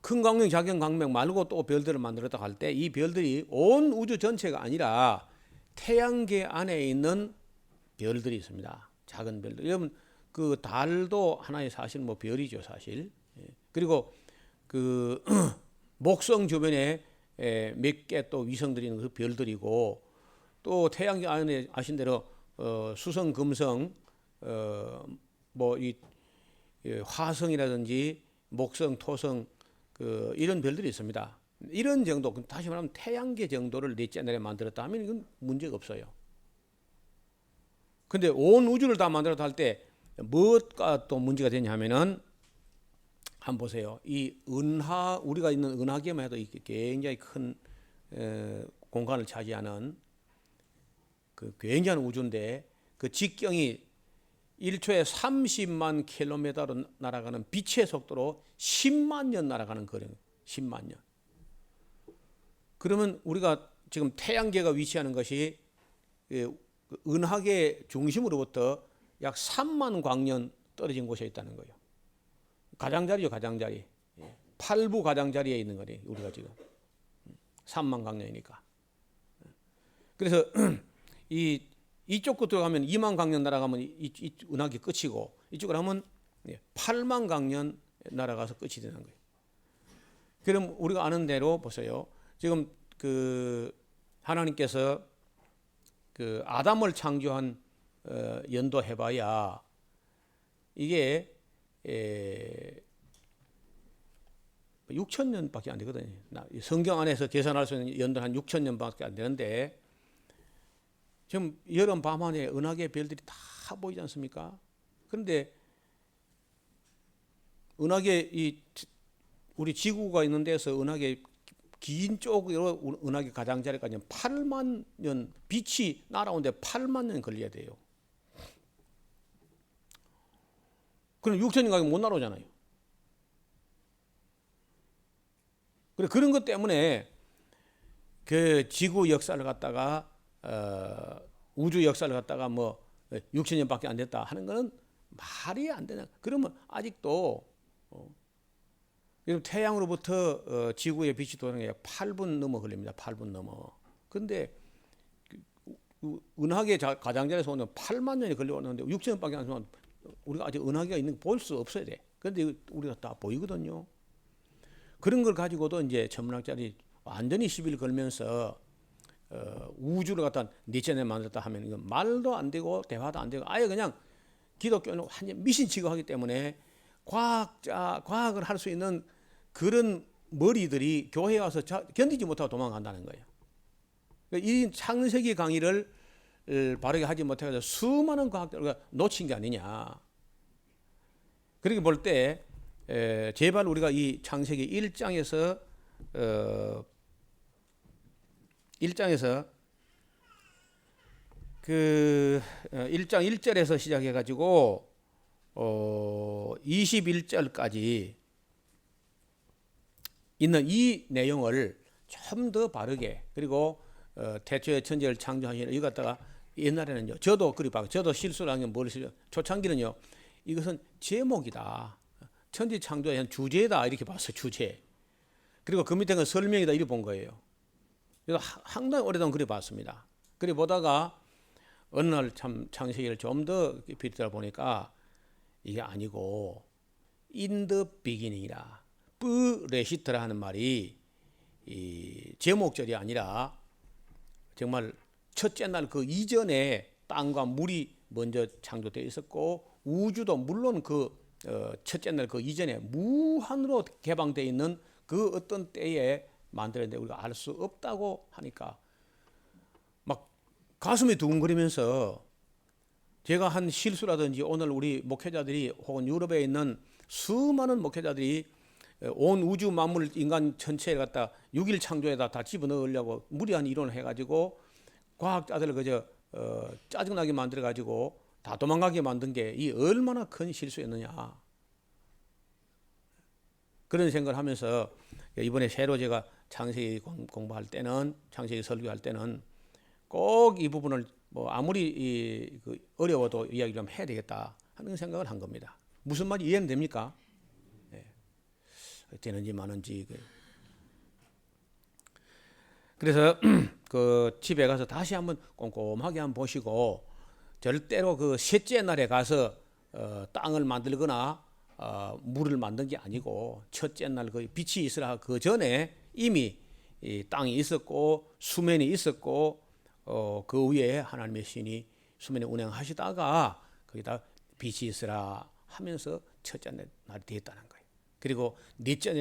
[SPEAKER 1] 큰 광명, 작은 광명 말고 또 별들을 만들었다고 할 때 이 별들이 온 우주 전체가 아니라 태양계 안에 있는 별들이 있습니다. 작은 별들. 여러분 그 달도 하나의 사실 뭐 별이죠 사실. 그리고 그 목성 주변에 몇 개 또 위성들이 있는 그 별들이고 또 태양계 안에 아신 대로 수성, 금성, 뭐 이 화성이라든지 목성, 토성 이런 별들이 있습니다. 이런 정도, 다시 말하면 태양계 정도를 넷째 날에 만들었다 하면 이건 문제가 없어요. 근데 온 우주를 다 만들었다 할 때 무엇과 또 문제가 되냐면은 한번 보세요. 이 우리가 있는 은하계만 해도 굉장히 큰 공간을 차지하는 그 굉장한 우주인데 그 직경이 1초에 30만 킬로미터로 날아가는 빛의 속도로 10만 년 날아가는 거리예요. 10만 년. 그러면 우리가 지금 태양계가 위치하는 것이 은하계 중심으로부터 약 3만 광년 떨어진 곳에 있다는 거예요. 가장자리죠, 가장자리. 8부 가장자리에 있는 거예요, 우리가 지금. 3만 광년이니까. 그래서 이쪽 끝으로 가면 2만 광년 날아가면 이 은하계 끝이고 이쪽으로 하면 8만 강년 날아가서 끝이 되는 거예요. 그럼 우리가 아는 대로 보세요. 지금 그 하나님께서 그 아담을 창조한 연도 해봐야 이게 6,000년밖에 안 되거든요. 성경 안에서 계산할 수 있는 연도는 한 6,000년밖에 안 되는데 지금 여름 밤하늘에 은하계 별들이 다 보이지 않습니까? 그런데 은하계 우리 지구가 있는 데서 은하계 긴 쪽으로 은하계 가장자리까지 8만 년 빛이 날아오는데 8만 년 걸려야 돼요. 그럼 6,000년 가면 못 날아오잖아요. 그런 것 때문에 그 지구 역사를 갖다가 우주 역사를 갖다가 뭐 6,000년밖에 안 됐다 하는 거는 말이 안 되냐. 그러면 아직도 태양으로부터 지구의 빛이 도는 게 8분 넘어 걸립니다. 8분 넘어. 그런데 은하계 가장자리에서 오는 8만 년이 걸려왔는데 6,000년밖에 안 되면 우리가 아직 은하계가 있는 거 볼 수 없어야 돼. 그런데 우리가 다 보이거든요. 그런 걸 가지고도 이제 천문학자들이 완전히 시비를 걸면서 우주를 갖다 넷째 만들었다 하면 이건 말도 안 되고 대화도 안 되고 아예 그냥 기독교는 완전 미신 취급하기 때문에 과학을 할 수 있는 그런 머리들이 교회에 와서 견디지 못하고 도망간다는 거예요. 이 창세기 강의를 바르게 하지 못해서 수많은 과학자가 놓친 게 아니냐. 그렇게 볼 때 제발 우리가 이 창세기 1장에서 그 1장 1절에서 시작해 가지고 21절까지 있는 이 내용을 좀 더 바르게 그리고 태초에 천지를 창조하신 이거 갖다가 옛날에는요 저도 그리 봐 저도 실수를 하는 게 뭘 초창기는요 이것은 제목이다 천지 창조에 대한 주제다 이렇게 봤어요. 주제. 그리고 그 밑에는 설명이다 이렇게 본 거예요. 그래서 상당히 오래동안 그리 봤습니다. 그리 보다가 어느 날 참 창세기를 좀 더 깊이 들어 보니까 이게 아니고 in the beginning이라 브레시트라 하는 말이 이 제목절이 아니라 정말 첫째 날 그 이전에 땅과 물이 먼저 창조되어 있었고 우주도 물론 그 첫째 날 그 이전에 무한으로 개방되어 있는 그 어떤 때에 만들었는데 우리가 알 수 없다고 하니까 막 가슴이 두근거리면서 제가 한 실수라든지 오늘 우리 목회자들이 혹은 유럽에 있는 수많은 목회자들이 온 우주 만물 인간 전체를 갖다 6일 창조에다 다 집어넣으려고 무리한 이론을 해가지고 과학자들을 그저 짜증나게 만들어가지고 다 도망가게 만든 게 이 얼마나 큰 실수였느냐 그런 생각을 하면서 이번에 새로 제가 창세기 공부할 때는 창세기 설교할 때는 꼭 이 부분을 뭐 아무리 어려워도 이야기를 좀 해야 되겠다 하는 생각을 한 겁니다. 무슨 말이 이해는 됩니까? 네. 되는지 마는지. 그래서 그 집에 가서 다시 한번 꼼꼼하게 한번 보시고 절대로 그 셋째 날에 가서 땅을 만들거나 물을 만든 게 아니고 첫째 날 그 빛이 있으라 그 전에 이미 이 땅이 있었고 수면이 있었고 그 위에 하나님의 신이 수면에 운행하시다가 거기다 빛이 있으라 하면서 첫째 날이 되었다는 거예요. 그리고 넷째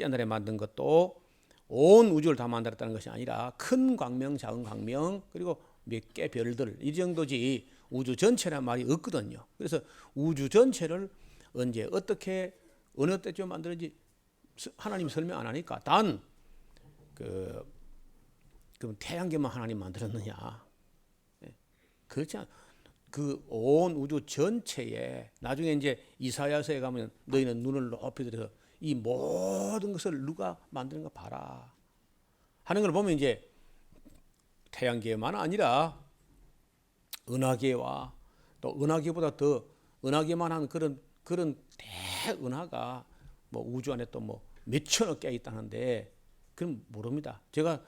[SPEAKER 1] 날에 만든 것도 온 우주를 다 만들었다는 것이 아니라 큰 광명, 작은 광명, 그리고 몇 개 별들 이 정도지 우주 전체란 말이 없거든요. 그래서 우주 전체를 언제 어떻게 어느 때쯤 만들었는지 하나님 설명 안 하니까 단 그럼 태양계만 하나님 만들었느냐? 그렇지 않아. 그 온 우주 전체에 나중에 이제 이사야서에 가면 너희는 눈을 높이 들어서 이 모든 것을 누가 만드는가 봐라 하는 걸 보면 이제 태양계만 아니라 은하계와 또 은하계보다 더 은하계만 한 그런 대은하가 뭐 우주 안에 또 뭐 몇천억 개 있다는데 그건 모릅니다. 제가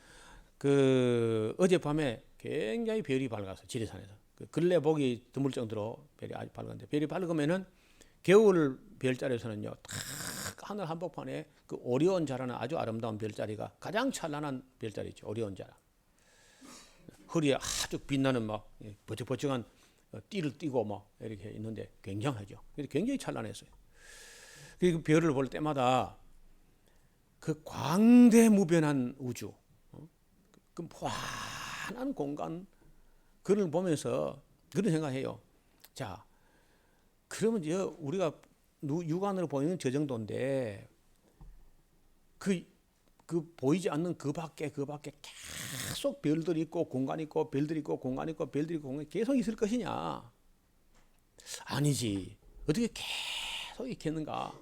[SPEAKER 1] 그 어젯밤에 굉장히 별이 밝아서 지리산에서 그 근래 보기 드물 정도로 별이 아주 밝은데, 별이 밝으면은 겨울 별자리에서는요, 탁 하늘 한복판에 그 오리온 자라는 아주 아름다운 별자리가 가장 찬란한 별자리죠. 오리온 자라. 허리에 아주 빛나는 막 버쩍버쩍한 띠를 띠고 막 이렇게 있는데 굉장하죠. 굉장히 찬란했어요. 그 별을 볼 때마다 그 광대무변한 우주, 그 무한한 공간, 그걸 보면서 그런 생각해요. 자, 그러면 우리가 육안으로 보이는 저 정도인데 그 보이지 않는 그 밖에 계속 별들이 있고 공간이 있고 별들이 있고 공간이 있고 별들이 있고 공간이 계속 있을 것이냐? 아니지. 어떻게 계속 있겠는가?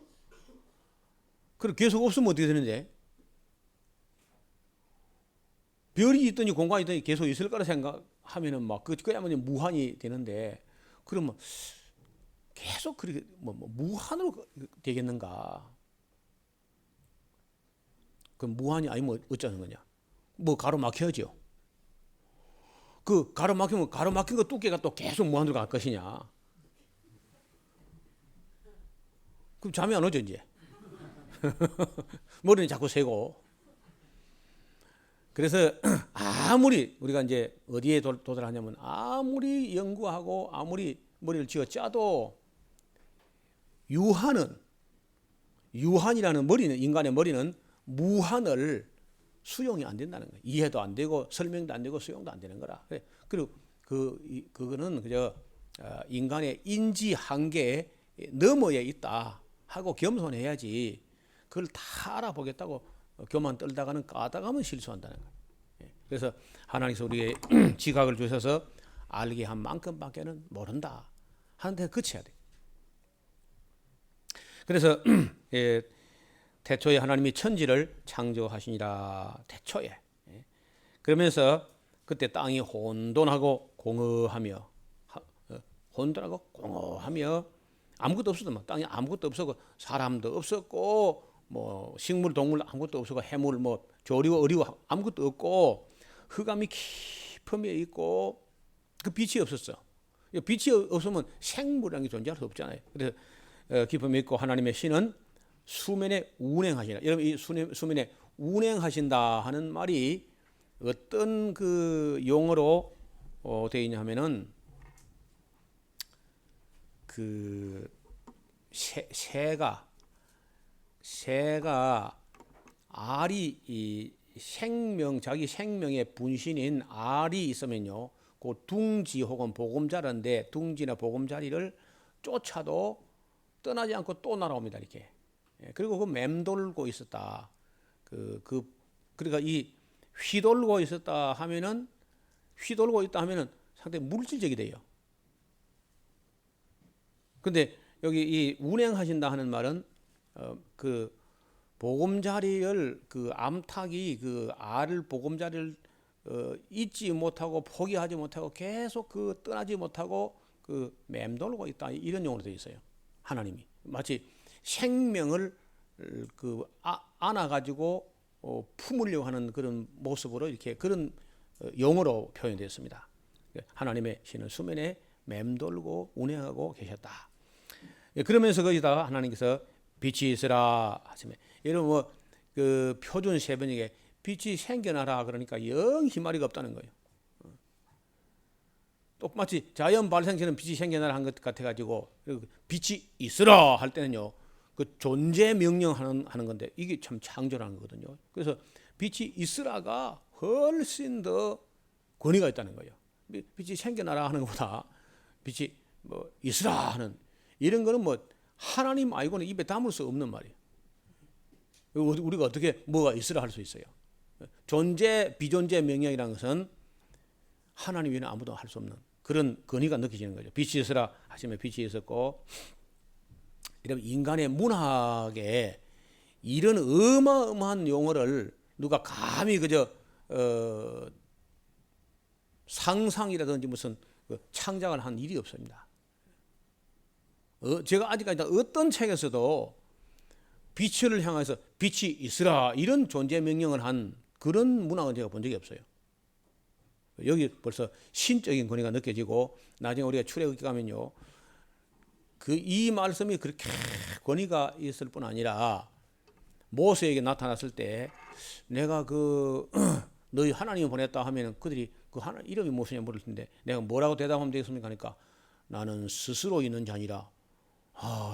[SPEAKER 1] 그리고 계속 없으면 어떻게 되는데? 별이 있더니 공간이 있더니 계속 있을 거라 생각하면은 막 그야말로 무한이 되는데, 그러면 계속 그렇게 무한으로 되겠는가? 그럼 무한이 아니면 어쩌는 거냐? 뭐 가로막혀야죠. 그 가로막히면 가로막힌 거 두께가 또 계속 무한으로 갈 것이냐? 그럼 잠이 안 오죠 이제. 머리는 자꾸 새고. 그래서 아무리 우리가 이제 어디에 도달하냐면, 아무리 연구하고 아무리 머리를 쥐어 짜도 유한이라는 머리는, 인간의 머리는 무한을 수용이 안 된다는 거예요. 이해도 안 되고 설명도 안 되고 수용도 안 되는 거라. 그리고 그거는 그저 인간의 인지 한계에 너머에 있다 하고 겸손해야지, 그걸 다 알아보겠다고 교만 떨다가는 까다가면 실수한다는 거예요. 그래서 하나님께서 우리에게 지각을 주셔서 알게 한 만큼밖에는 모른다 하는데 그쳐야 돼. 그래서 태초에 하나님이 천지를 창조하시니라. 태초에. 그러면서 그때 땅이 혼돈하고 공허하며 아무것도 없었던, 땅에 아무것도 없었고 사람도 없었고 뭐 식물 동물 아무것도 없었고 해물 뭐 조리고 어리고 아무것도 없고 흑암이 깊음에 있고 그 빛이 없었어. 빛이 없으면 생물이라는 게 존재할 수 없잖아요. 그래서 깊음에 있고 하나님의 신은 수면에 운행하시나. 여러분, 이 수면에 운행하신다 하는 말이 어떤 그 용어로 되어 있냐 하면은, 그 새가 알이 이 자기 생명의 분신인 알이 있으면요, 그 둥지 혹은 보금자리인데 둥지나 보금자리를 쫓아도 떠나지 않고 또 날아옵니다 이렇게. 그리고 그 맴돌고 있었다. 그러니까 이 휘돌고 있다 하면은 상당히 물질적이 돼요. 근데 여기 이 운행하신다 하는 말은 그 보금자리를, 그 암탉이 그 알을 보금자리를 잊지 못하고 포기하지 못하고 계속 그 떠나지 못하고 그 맴돌고 있다, 이런 용어로 되어 있어요. 하나님이 마치 생명을 안아가지고 품으려고 하는 그런 모습으로 이렇게 그런 용어로 표현되었습니다. 하나님의 신은 수면에 맴돌고 운행하고 계셨다. 그러면서 거기다가 하나님께서 빛이 있으라 하시면, 여러분 그 표준 세번역에 빛이 생겨나라 그러니까 영 희마리가 없다는 거예요. 똑같이 자연 발생처럼 빛이 생겨나라 한 것 같아가지고, 빛이 있으라 할 때는요, 그 존재 명령하는 건데 이게 참 창조라는 거거든요. 그래서 빛이 있으라가 훨씬 더 권위가 있다는 거예요. 빛이 생겨나라 하는 것보다 빛이 뭐 있으라 하는 이런 거는 뭐 하나님 아니고는 입에 담을 수 없는 말이에요. 우리가 어떻게 뭐가 있으라 할 수 있어요? 존재 비존재 명령이라는 것은 하나님 외에는 아무도 할 수 없는 그런 권위가 느껴지는 거죠. 빛이 있으라 하시면 빛이 있었고, 이런 인간의 문학에 이런 어마어마한 용어를 누가 감히 그저 상상이라든지 무슨 창작을 한 일이 없습니다. 제가 아직까지 어떤 책에서도 빛을 향해서 빛이 있으라 이런 존재 명령을 한 그런 문학은 제가 본 적이 없어요. 여기 벌써 신적인 권위가 느껴지고 나중에 우리가 출애굽기 가면요. 이 말씀이 그렇게 권위가 있을 뿐 아니라 모세에게 나타났을 때 내가 너희 하나님을 보냈다 하면은 그들이 그 하나님 이름이 무엇이냐 물을 텐데 내가 뭐라고 대답하면 되겠습니까? 하니까 나는 스스로 있는 자니라.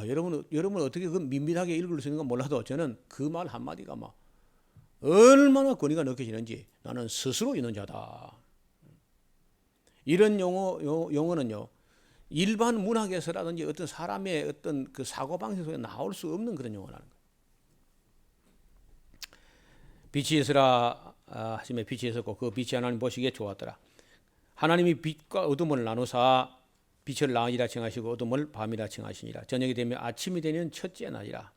[SPEAKER 1] 여러분 어떻게 그 밋밋하게 읽을 수 있는 건 몰라도 저는 그 말 한마디가 막 얼마나 권위가 느껴지는지 나는 스스로 있는 자다. 이런 용어는요. 일반 문학에서라든지 어떤 사람의 어떤 그 사고방식 속에 나올 수 없는 그런 용어라는 거예요. 빛이 있으라 하시매 빛이 있었고 그 빛이 하나님 보시기에 좋았더라. 하나님이 빛과 어둠을 나누사 빛을 낮이라 칭하시고 어둠을 밤이라 칭하시니라. 저녁이 되면 아침이 되는 첫째 날이라.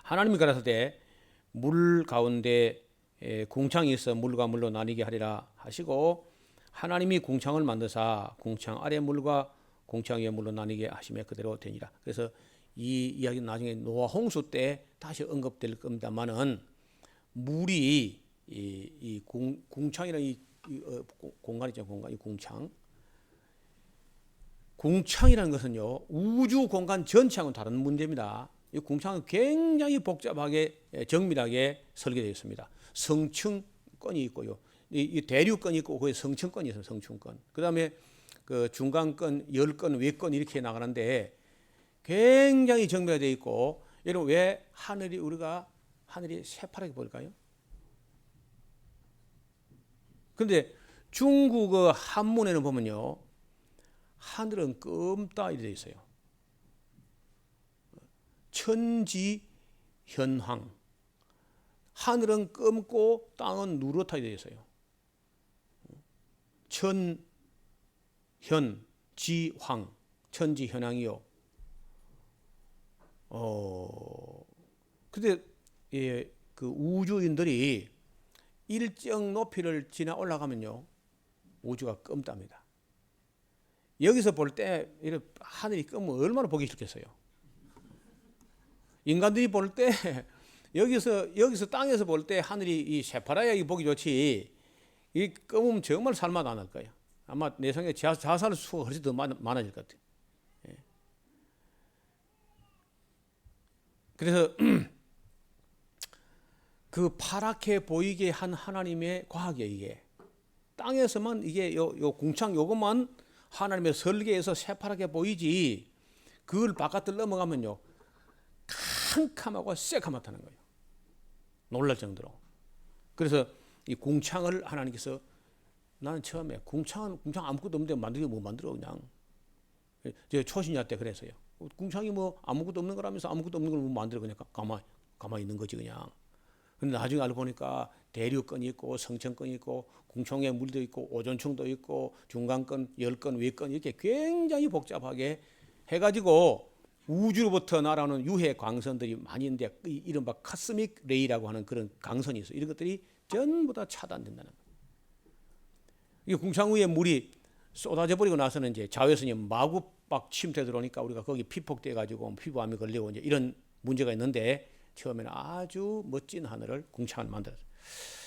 [SPEAKER 1] 하나님이 가라사대 물 가운데 궁창이 있어 물과 물로 나뉘게 하리라 하시고 하나님이 궁창을 만드사 궁창 아래 물과 궁창 위에 물로 나뉘게 하시며 그대로 되니라. 그래서 이 이야기는 나중에 노아 홍수 때 다시 언급될 겁니다만은 물이 이 궁창이라는 이 공간이죠. 이 궁창이라는 것은요 우주 공간 전체하고는 다른 문제입니다. 이 궁창은 굉장히 복잡하게 정밀하게 설계되어 있습니다. 성층권이 있고요, 이 대류권이 있고 거기 성층권이 있어요. 성층권. 그다음에 그 중간권, 열권, 외권 이렇게 나가는데 굉장히 정밀화되어 있고 여러분 왜 하늘이 새파랗게 보일까요? 그런데 중국 한문에는 보면요 하늘은 끔따 이렇게 되어 있어요. 천지현황. 하늘은 검고 땅은 누렇다 되어 있어요. 천현지황. 천지현황이요. 근데 그 우주인들이 일정 높이를 지나 올라가면요 우주가 검답니다. 여기서 볼 때 하늘이 검으면 얼마나 보기 싫겠어요. 인간들이 볼 때 여기서 땅에서 볼 때 하늘이 이 새파랗게 보기 좋지 이 검으면 정말 살맛 안 할 거예요. 아마 내 생각에 자살 수가 훨씬 더 많아질 것 같아요. 그래서 그 파랗게 보이게 한 하나님의 과학에 이게 땅에서만 이게 요 궁창 요것만 하나님의 설계에서 새파랗게 보이지 그걸 바깥을 넘어가면요 캄캄하고 새카맣다는 거예요. 놀랄 정도로. 그래서 이 궁창을 하나님께서 나는 처음에 궁창 아무것도 없는데 만들기 못 만들어 그냥 제 초신자 때 그랬어요. 궁창이 뭐 아무것도 없는 거라면서 아무것도 없는 걸 못 만들어 그냥 가만히 있는 거지 그냥. 근데 나중에 알고 보니까 대류권이 있고 성층권이 있고 궁창에 물도 있고 오존층도 있고 중간권, 열권, 외권 이렇게 굉장히 복잡하게 해가지고 우주로부터 날아오는 유해 광선들이 많이 있는데 이른바 카스믹 레이라고 하는 그런 광선이 있어요. 이런 것들이 전부 다 차단된다는 거예요. 이 궁창 위에 물이 쏟아져 버리고 나서는 이제 자외선이 마구 막 침투해 들어오니까 우리가 거기 피폭돼 가지고 피부암이 걸리고 이제 이런 문제가 있는데 처음에는 아주 멋진 하늘을 궁창을 만들었어요.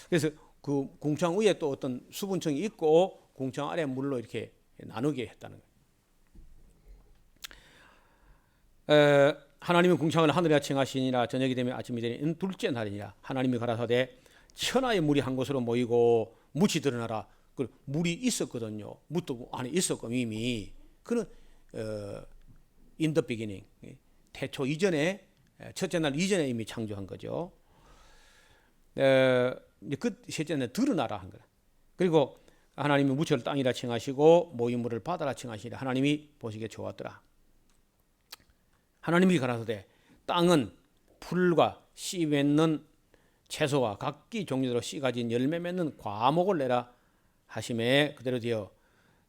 [SPEAKER 1] 그래서 그 궁창 위에 또 어떤 수분층이 있고 궁창 아래 물로 이렇게 나누게 했다는 거예요. 하나님이 궁창을 하늘에 칭하시니라. 저녁이 되면 아침이 되니 둘째 날이니라. 하나님이 가라사대 천하의 물이 한 곳으로 모이고 묻이 드러나라. 그 물이 있었거든요. 묻도 안에 있었고 이미 그는 in the beginning 태초 이전에 첫째 날 이전에 이미 창조한 거죠. 그 셋째 날 드러나라 한 거라. 그리고 하나님이 무철 땅이라 칭하시고 모인 물을 바다라 칭하시니라. 하나님이 보시기에 좋았더라. 하나님이 가라사대 땅은 풀과 씨 맺는 채소와 각기 종류대로 씨 가진 열매 맺는 과목을 내라 하심에 그대로 되어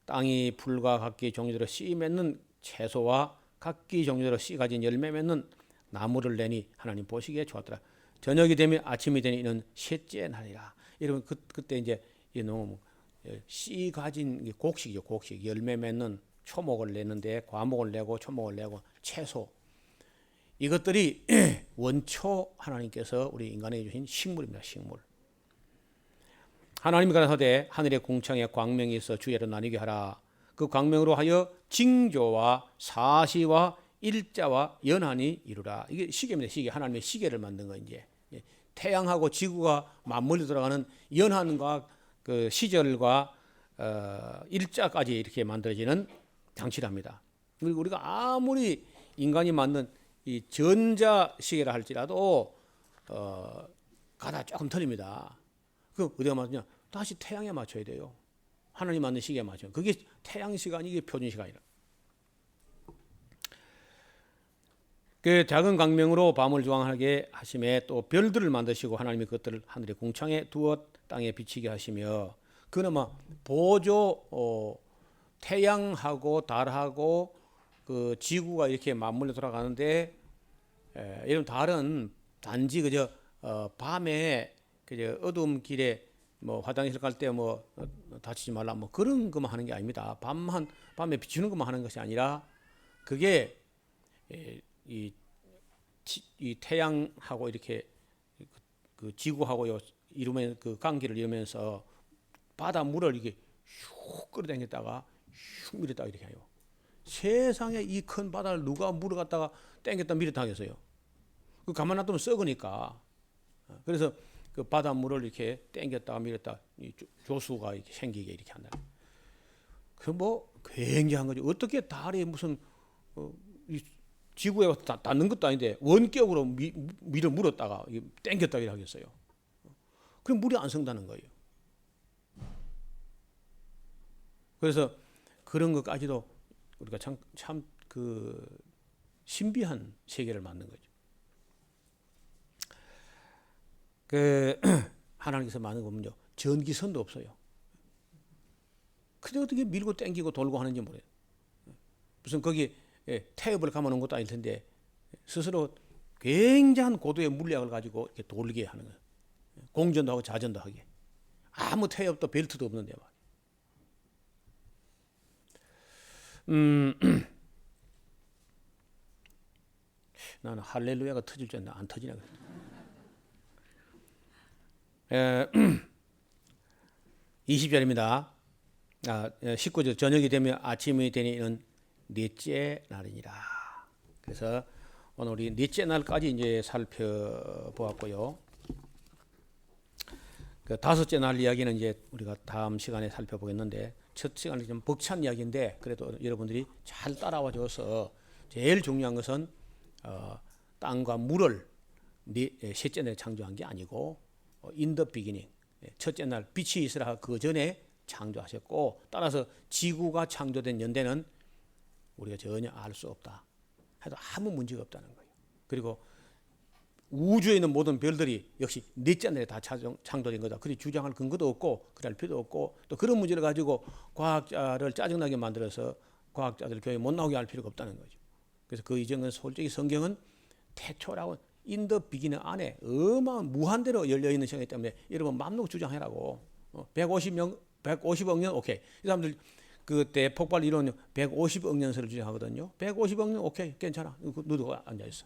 [SPEAKER 1] 땅이 풀과 각기 종류대로 씨 맺는 채소와 각기 종류대로 씨 가진 열매 맺는 나무를 내니 하나님 보시기에 좋았더라. 저녁이 되면 아침이 되니 이는 셋째 날이라. 여러분 그때 이제 이놈 씨 가진 곡식이죠. 곡식 열매 맺는 초목을 내는데 과목을 내고 초목을 내고 채소 이것들이 원초 하나님께서 우리 인간에게 주신 식물입니다. 식물. 하나님이 가라사대 하늘의 궁창에 광명이 있어 주야로 나뉘게 하라. 그 광명으로 하여 징조와 사시와 일자와 연한이 이루라. 이게 시계입니다. 시계. 하나님의 시계를 만든 거 이제. 태양하고 지구가 맞물려 들어가는 연한과 그 시절과 일자까지 이렇게 만들어지는 장치랍니다. 그리고 우리가 아무리 인간이 만든 이 전자 시계라 할지라도 가다 조금 틀립니다. 그 어디가 맞냐? 다시 태양에 맞춰야 돼요. 하나님 만든 시계에 맞춰요. 그게 태양 시간이 이게 표준 시간이라. 그 작은 광명으로 밤을 조망하게 하심에 또 별들을 만드시고 하나님이 그것들을 하늘의 궁창에 두어 땅에 비치게 하시며 그는 막 보조 태양하고 달하고 그 지구가 이렇게 맞물려 돌아가는데 이런 달은 단지 그저 밤에 그저 어두운 길에 뭐 화장실 갈 때 뭐 다치지 말라 뭐 그런 것만 하는 게 아닙니다. 밤에 비추는 것만 하는 것이 아니라 그게 이 태양하고 이렇게 그 지구하고 이루면 그 관계를 이루면서 바닷물을 이게 슉 끌어당겼다가 슉 밀었다가 이렇게 해요. 세상에 이 큰 바다를 누가 물어 갖다가 당겼다 밀었다 하겠어요. 그 가만 놔두면 썩으니까. 그래서 그 바닷물을 이렇게 당겼다가 밀었다 조수가 이렇게 생기게 이렇게 한다. 그 뭐 굉장한 거죠. 어떻게 달이 무슨 이 지구에 와서 닿는 것도 아닌데 원격으로 밀어 물었다가 당겼다 이렇게 하겠어요. 그럼 물이 안 썩다는 거예요. 그래서 그런 것까지도 우리가 참 그 신비한 세계를 만든 거죠. 그 하나님께서 만든 거 보면요, 전기선도 없어요. 근데 어떻게 밀고 당기고 돌고 하는지 모르겠어요. 무슨 거기 태엽을 감아놓은 것도 아닐 텐데 스스로 굉장한 고도의 물리학을 가지고 이렇게 돌게 하는 거예요. 공전도 하고 자전도 하게. 아무 태엽도 벨트도 없는데 말이에요. 나는 할렐루야가 터질 줄 알았는데 안 터지나 그랬어. 20절입니다. 19절 저녁이 되면 아침이 되니 이는 넷째 날이니라. 그래서 오늘 우리 넷째 날까지 이제 살펴보았고요. 그 다섯째 날 이야기는 이제 우리가 다음 시간에 살펴보겠는데 첫 시간은 좀 벅찬 이야기인데 그래도 여러분들이 잘 따라와 줘서 제일 중요한 것은 땅과 물을 셋째 날에 창조한 게 아니고 in the beginning 첫째 날 빛이 있으라 그 전에 창조하셨고 따라서 지구가 창조된 연대는 우리가 전혀 알 수 없다 해도 아무 문제가 없다는 거예요. 그리고 우주에 있는 모든 별들이 역시 넷째 날에 다 창조된 거다. 그리 주장할 근거도 없고 그럴 필요도 없고 또 그런 문제를 가지고 과학자를 짜증나게 만들어서 과학자들 교회 못 나오게 할 필요가 없다는 거죠. 그래서 그 이전은 솔직히 성경은 태초라고 in the beginning 안에 어마어마한 무한대로 열려있는 시간이기 때문에 여러분 마음 놓고 주장하라고. 150억 년 오케이. 이 사람들 그때 폭발 이론은 150억 년설을 주장하거든요. 150억 년 오케이 괜찮아. 너도 앉아있어.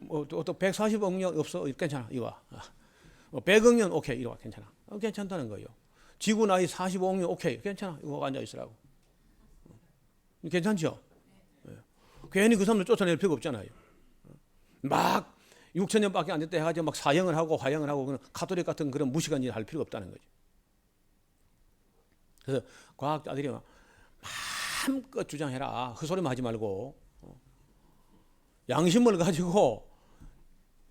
[SPEAKER 1] 또 140억 년 없어 괜찮아. 이리 와. 100억 년 오케이 이리 와 괜찮아. 괜찮다는 거예요. 지구 나이 45억 년 오케이 괜찮아. 이거 앉아있으라고. 괜찮죠? 괜히 그 사람들 쫓아낼 필요가 없잖아요. 막 6천 년밖에 안 됐다 해가지고 막 사형을 하고 화형을 하고 그런 카톨릭 같은 그런 무식한 일을 할 필요가 없다는 거죠. 그래서 과학자들이 마음껏 주장해라. 헛소리만 하지 말고 양심을 가지고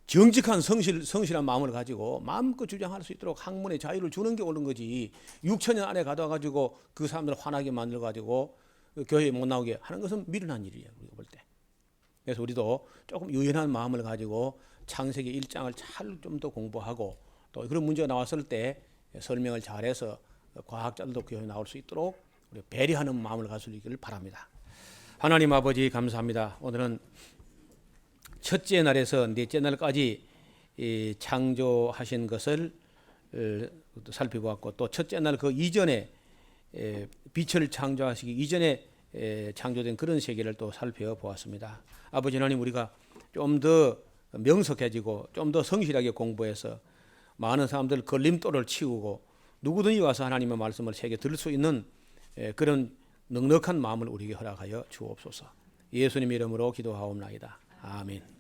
[SPEAKER 1] 정직한 성실한 마음을 가지고 마음껏 주장할 수 있도록 학문의 자유를 주는 게 옳은 거지. 6천 년 안에 가둬 가지고 그 사람들을 화나게 만들어 가지고 교회에 못 나오게 하는 것은 미련한 일이에요. 우리가 볼 때. 그래서 우리도 조금 유연한 마음을 가지고 창세기 1장을 잘 좀 더 공부하고 또 그런 문제가 나왔을 때 설명을 잘해서 과학자들도 교회에 나올 수 있도록 우리 배려하는 마음을 가지기를 바랍니다. 하나님 아버지 감사합니다. 오늘은 첫째 날에서 넷째 날까지 창조하신 것을 살펴보았고 또 첫째 날 그 이전에 빛을 창조하시기 이전에 창조된 그런 세계를 또 살펴보았습니다. 아버지 하나님 우리가 좀 더 명석해지고 좀 더 성실하게 공부해서 많은 사람들 걸림돌을 치우고 누구든지 와서 하나님의 말씀을 새겨 들을 수 있는 그런 넉넉한 마음을 우리에게 허락하여 주옵소서. 예수님 이름으로 기도하옵나이다. 아멘.